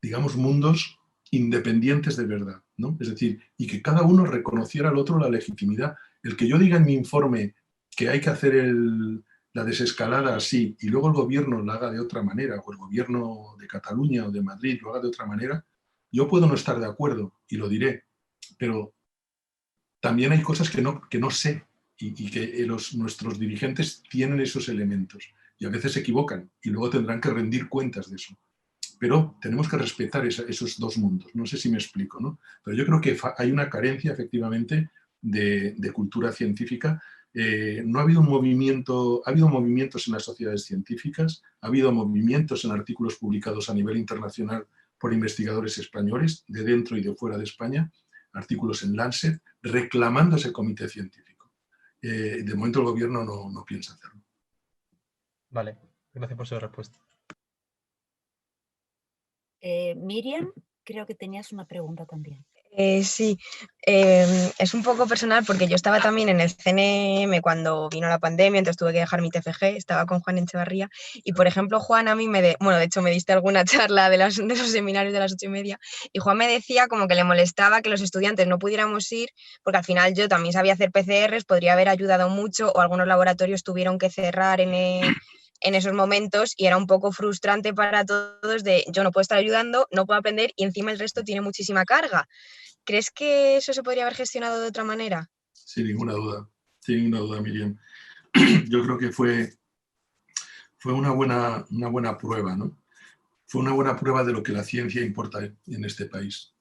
digamos, mundos independientes de verdad, ¿no? Es decir, y que cada uno reconociera al otro la legitimidad. El que yo diga en mi informe que hay que hacer la desescalada así y luego el gobierno la haga de otra manera, o el gobierno de Cataluña o de Madrid lo haga de otra manera, yo puedo no estar de acuerdo y lo diré, pero también hay cosas que no sé y que nuestros dirigentes tienen esos elementos y a veces se equivocan y luego tendrán que rendir cuentas de eso. Pero tenemos que respetar esos dos mundos. No sé si me explico, ¿no? Pero yo creo que hay una carencia, efectivamente, de cultura científica. No ha habido ha habido movimientos en las sociedades científicas, ha habido movimientos en artículos publicados a nivel internacional por investigadores españoles, de dentro y de fuera de España, artículos en Lancet, reclamando ese comité científico. De momento el gobierno no piensa hacerlo. Vale, gracias por su respuesta. Miriam, creo que tenías una pregunta también. Sí, es un poco personal porque yo estaba también en el CNM cuando vino la pandemia, entonces tuve que dejar mi TFG, estaba con Juan Echevarría y, por ejemplo, Juan a mí de hecho me diste alguna charla de los seminarios de las 8:30 y Juan me decía como que le molestaba que los estudiantes no pudiéramos ir porque al final yo también sabía hacer PCRs, podría haber ayudado mucho o algunos laboratorios tuvieron que cerrar en esos momentos y era un poco frustrante para todos de yo no puedo estar ayudando, no puedo aprender y encima el resto tiene muchísima carga. ¿Crees que eso se podría haber gestionado de otra manera? Sin ninguna duda, Miriam. Yo creo que fue una buena prueba, ¿no? Fue una buena prueba de lo que la ciencia importa en este país.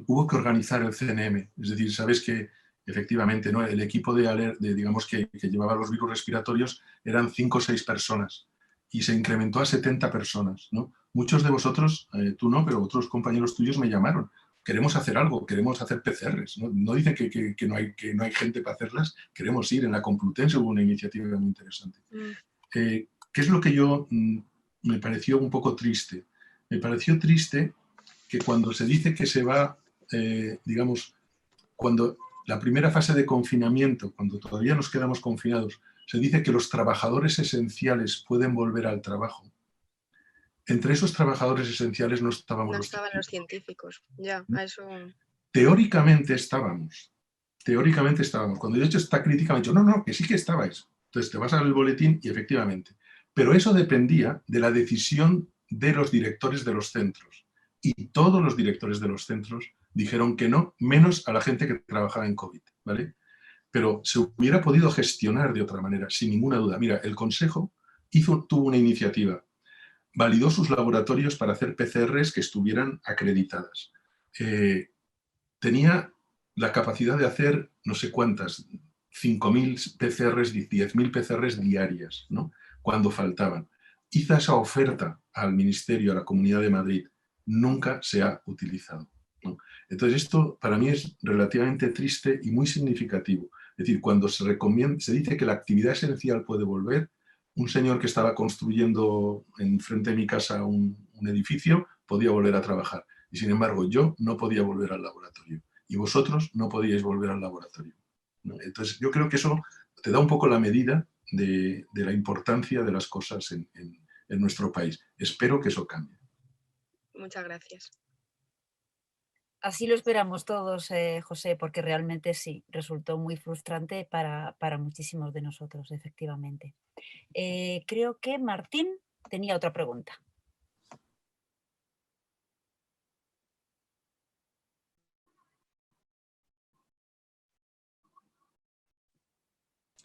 Hubo que organizar el CNM, es decir, sabes que efectivamente, ¿no? El equipo digamos que llevaba los virus respiratorios eran 5 o 6 personas y se incrementó a 70 personas, ¿no? Muchos de vosotros, tú no, pero otros compañeros tuyos me llamaron. Queremos hacer algo, queremos hacer PCRs. No dicen que no hay gente para hacerlas, queremos ir. En la Complutense hubo una iniciativa muy interesante. ¿Qué es lo que me pareció un poco triste? Me pareció triste que cuando se dice que se va, digamos, cuando la primera fase de confinamiento, cuando todavía nos quedamos confinados, se dice que los trabajadores esenciales pueden volver al trabajo. Entre esos trabajadores esenciales no estaban los científicos. Ya, a eso... Teóricamente estábamos. Cuando de hecho esta crítica me ha dicho, no, que sí que estabais. Entonces te vas al boletín y efectivamente. Pero eso dependía de la decisión de los directores de los centros. Y todos los directores de los centros dijeron que no, menos a la gente que trabajaba en COVID, ¿vale? Pero se hubiera podido gestionar de otra manera, sin ninguna duda. Mira, el Consejo tuvo una iniciativa, validó sus laboratorios para hacer PCRs que estuvieran acreditadas. Tenía la capacidad de hacer no sé cuántas, 5.000 PCRs, 10.000 PCRs diarias, ¿no? Cuando faltaban. Hizo esa oferta al Ministerio, a la Comunidad de Madrid. Nunca se ha utilizado, ¿no? Entonces esto para mí es relativamente triste y muy significativo. Es decir, cuando se dice que la actividad esencial puede volver, un señor que estaba construyendo enfrente de mi casa un edificio podía volver a trabajar. Y sin embargo, yo no podía volver al laboratorio. Y vosotros no podíais volver al laboratorio, ¿no? Entonces, yo creo que eso te da un poco la medida de la importancia de las cosas en nuestro país. Espero que eso cambie. Muchas gracias. Así lo esperamos todos, José, porque realmente sí, resultó muy frustrante para muchísimos de nosotros, efectivamente. Creo que Martín tenía otra pregunta.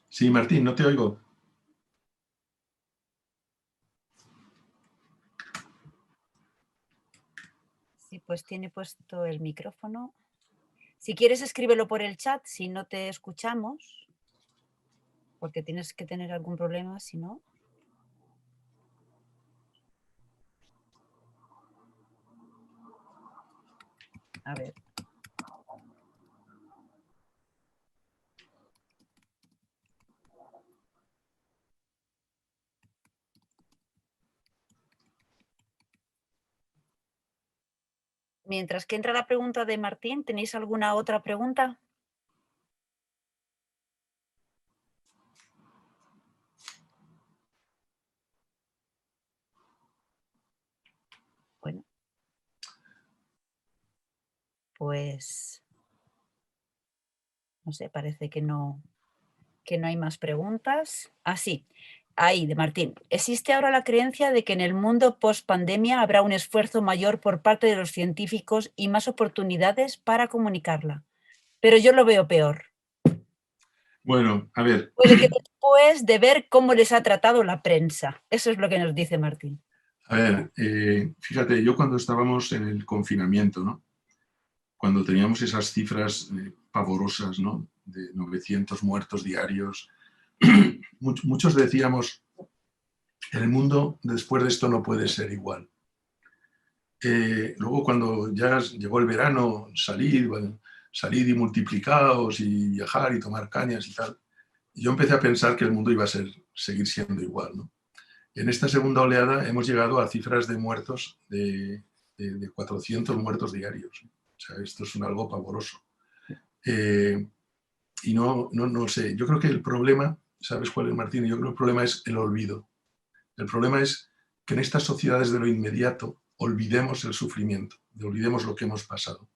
Sí, Martín, no te oigo. Sí, pues tiene puesto el micrófono. Si quieres, escríbelo por el chat, si no te escuchamos, porque tienes que tener algún problema, si no. A ver. Mientras que entra la pregunta de Martín, ¿tenéis alguna otra pregunta? Bueno. Pues, no sé, parece que no hay más preguntas. Ah, sí, ahí, de Martín. Existe ahora la creencia de que en el mundo post-pandemia habrá un esfuerzo mayor por parte de los científicos y más oportunidades para comunicarla. Pero yo lo veo peor. Bueno, a ver. Puede que después de ver cómo les ha tratado la prensa. Eso es lo que nos dice Martín. A ver, fíjate, yo cuando estábamos en el confinamiento, ¿no? Cuando teníamos esas cifras pavorosas, ¿no? De 900 muertos diarios, muchos decíamos, el mundo después de esto no puede ser igual. Luego cuando ya llegó el verano, salid y multiplicaos y viajar y tomar cañas y tal, yo empecé a pensar que el mundo iba a seguir siendo igual, ¿no? En esta segunda oleada hemos llegado a cifras de muertos de 400 muertos diarios. O sea, esto es algo pavoroso. Y no sé, yo creo que el problema, ¿sabes cuál es, Martín? Yo creo que el problema es el olvido. El problema es que en estas sociedades de lo inmediato olvidemos el sufrimiento, olvidemos lo que hemos pasado.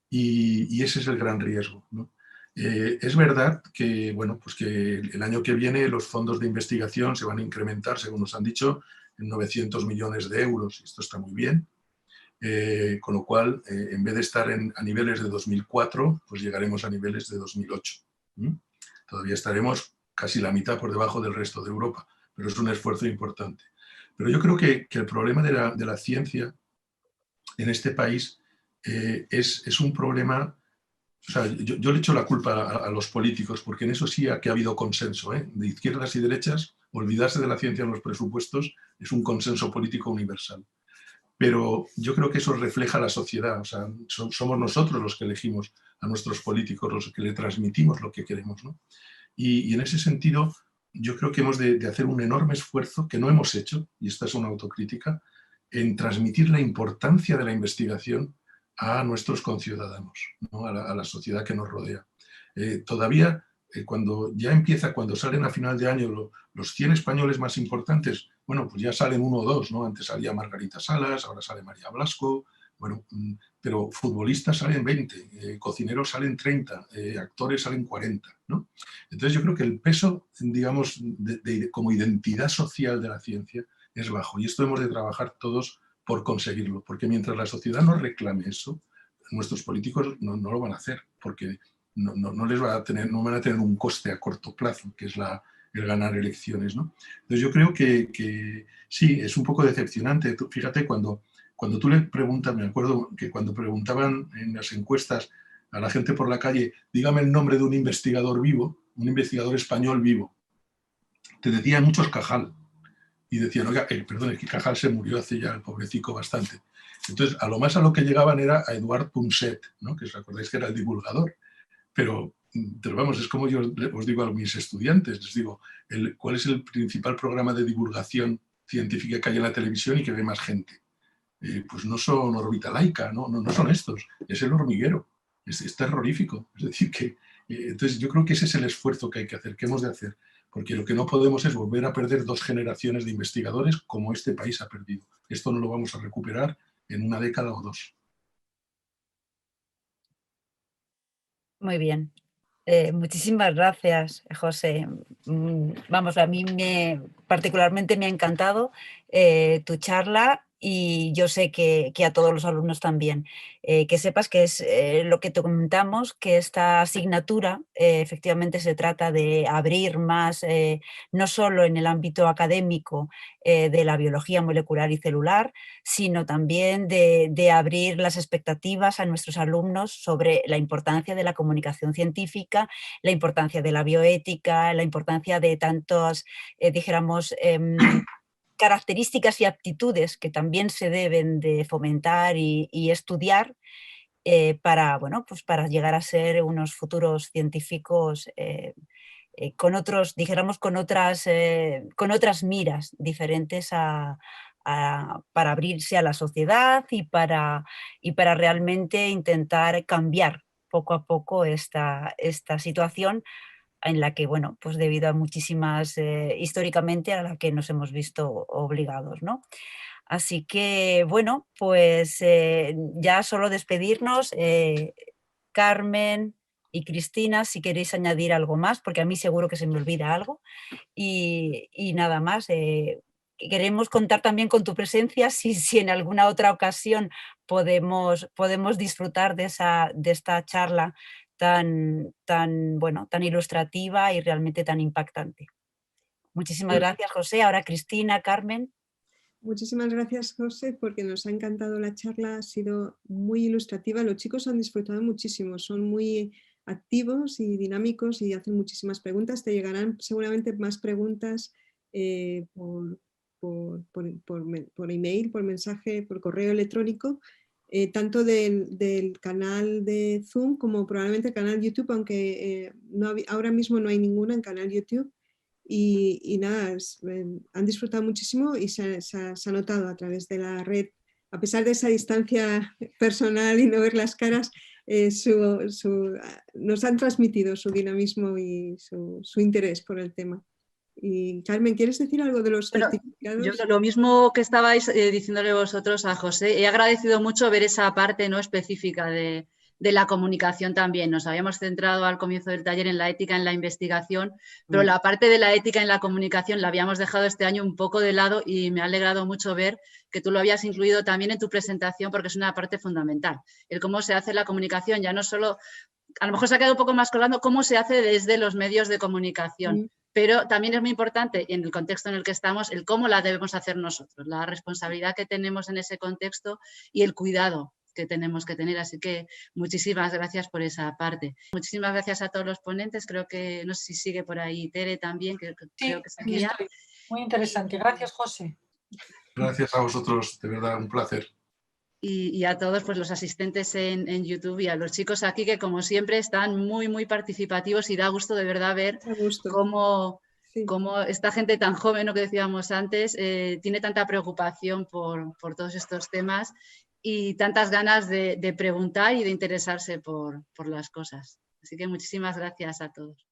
Y ese es el gran riesgo, ¿no? Es verdad que, bueno, pues que el año que viene los fondos de investigación se van a incrementar, según nos han dicho, en 900 millones de euros. Esto está muy bien. Con lo cual, en vez de estar a niveles de 2004, pues llegaremos a niveles de 2008. Todavía estaremos casi la mitad por debajo del resto de Europa, pero es un esfuerzo importante. Pero yo creo que el problema de la ciencia en este país es un problema. O sea, yo le echo la culpa a los políticos, porque en eso sí que ha habido consenso, de izquierdas y derechas. Olvidarse de la ciencia en los presupuestos es un consenso político universal. Pero yo creo que eso refleja la sociedad. O sea, somos nosotros los que elegimos a nuestros políticos, los que le transmitimos lo que queremos, ¿no? Y en ese sentido, yo creo que hemos de hacer un enorme esfuerzo que no hemos hecho, y esta es una autocrítica, en transmitir la importancia de la investigación a nuestros conciudadanos, ¿no? A la sociedad que nos rodea. Todavía, cuando salen a final de año los 100 españoles más importantes, bueno, pues ya salen 1 o 2, ¿no? Antes salía Margarita Salas, ahora sale María Blasco, bueno, pero futbolistas salen 20, cocineros salen 30, actores salen 40, ¿no? Entonces yo creo que el peso, digamos, como identidad social de la ciencia es bajo, y esto hemos de trabajar todos por conseguirlo, porque mientras la sociedad no reclame eso, nuestros políticos no lo van a hacer, porque no les va a tener, no van a tener un coste a corto plazo, que es el ganar elecciones, ¿no? Entonces yo creo que sí, es un poco decepcionante. Fíjate, cuando tú le preguntas, me acuerdo que cuando preguntaban en las encuestas a la gente por la calle, dígame el nombre de un investigador vivo, un investigador español vivo, te decían muchos Cajal. Y decían, oiga, perdón, es que Cajal se murió hace ya, el pobrecito, bastante. Entonces, a lo que llegaban era a Eduard Punset, ¿no? Que os acordáis que era el divulgador. Pero vamos, es como yo os digo a mis estudiantes, les digo, ¿cuál es el principal programa de divulgación científica que hay en la televisión y que ve más gente? Pues no son Órbita Laica, no son estos, es El Hormiguero, es terrorífico. Es decir, que entonces yo creo que ese es el esfuerzo que hay que hacer, que hemos de hacer, porque lo que no podemos es volver a perder 2 generaciones de investigadores como este país ha perdido. Esto no lo vamos a recuperar en 1 década o 2. Muy bien. Muchísimas gracias, José. Vamos, a mí particularmente me ha encantado tu charla, y yo sé que a todos los alumnos también. Que sepas que es lo que te comentamos, que esta asignatura efectivamente se trata de abrir más, no solo en el ámbito académico de la biología molecular y celular, sino también de abrir las expectativas a nuestros alumnos sobre la importancia de la comunicación científica, la importancia de la bioética, la importancia de tantos, dijéramos, características y aptitudes que también se deben de fomentar y estudiar para, bueno, pues para llegar a ser unos futuros científicos con otros, dijéramos, con otras miras diferentes para abrirse a la sociedad y para realmente intentar cambiar poco a poco esta situación en la que, bueno, pues debido a muchísimas, históricamente a la que nos hemos visto obligados, ¿no? Así que, bueno, pues ya solo despedirnos. Carmen y Cristina, si queréis añadir algo más, porque a mí seguro que se me olvida algo. Y nada más, queremos contar también con tu presencia si en alguna otra ocasión podemos disfrutar de esta charla tan ilustrativa y realmente tan impactante. Muchísimas gracias, José. Ahora Cristina, Carmen. Muchísimas gracias, José, porque nos ha encantado la charla, ha sido muy ilustrativa. Los chicos han disfrutado muchísimo, son muy activos y dinámicos y hacen muchísimas preguntas. Te llegarán seguramente más preguntas por email, por mensaje, por correo electrónico. tanto del canal de Zoom como probablemente el canal YouTube, aunque ahora mismo no hay ninguna en canal YouTube. Y nada, han disfrutado muchísimo y se ha notado a través de la red, a pesar de esa distancia personal y no ver las caras, nos han transmitido su dinamismo y su interés por el tema. Y Carmen, ¿quieres decir algo de los certificados? Yo lo mismo que estabais diciéndole vosotros a José, he agradecido mucho ver esa parte no específica de la comunicación también. Nos habíamos centrado al comienzo del taller en la ética en la investigación, pero la parte de la ética en la comunicación la habíamos dejado este año un poco de lado y me ha alegrado mucho ver que tú lo habías incluido también en tu presentación porque es una parte fundamental. El cómo se hace la comunicación, ya no solo, a lo mejor se ha quedado un poco más colgando cómo se hace desde los medios de comunicación. Pero también es muy importante, en el contexto en el que estamos, el cómo la debemos hacer nosotros, la responsabilidad que tenemos en ese contexto y el cuidado que tenemos que tener. Así que muchísimas gracias por esa parte. Muchísimas gracias a todos los ponentes. Creo que, no sé si sigue por ahí Tere también, creo que está aquí ya. Muy interesante. Gracias, José. Gracias a vosotros, de verdad, un placer. Y a todos pues, los asistentes en YouTube y a los chicos aquí que como siempre están muy, muy participativos y da gusto de verdad ver cómo esta gente tan joven, lo que decíamos antes, tiene tanta preocupación por todos estos temas y tantas ganas de preguntar y de interesarse por las cosas. Así que muchísimas gracias a todos.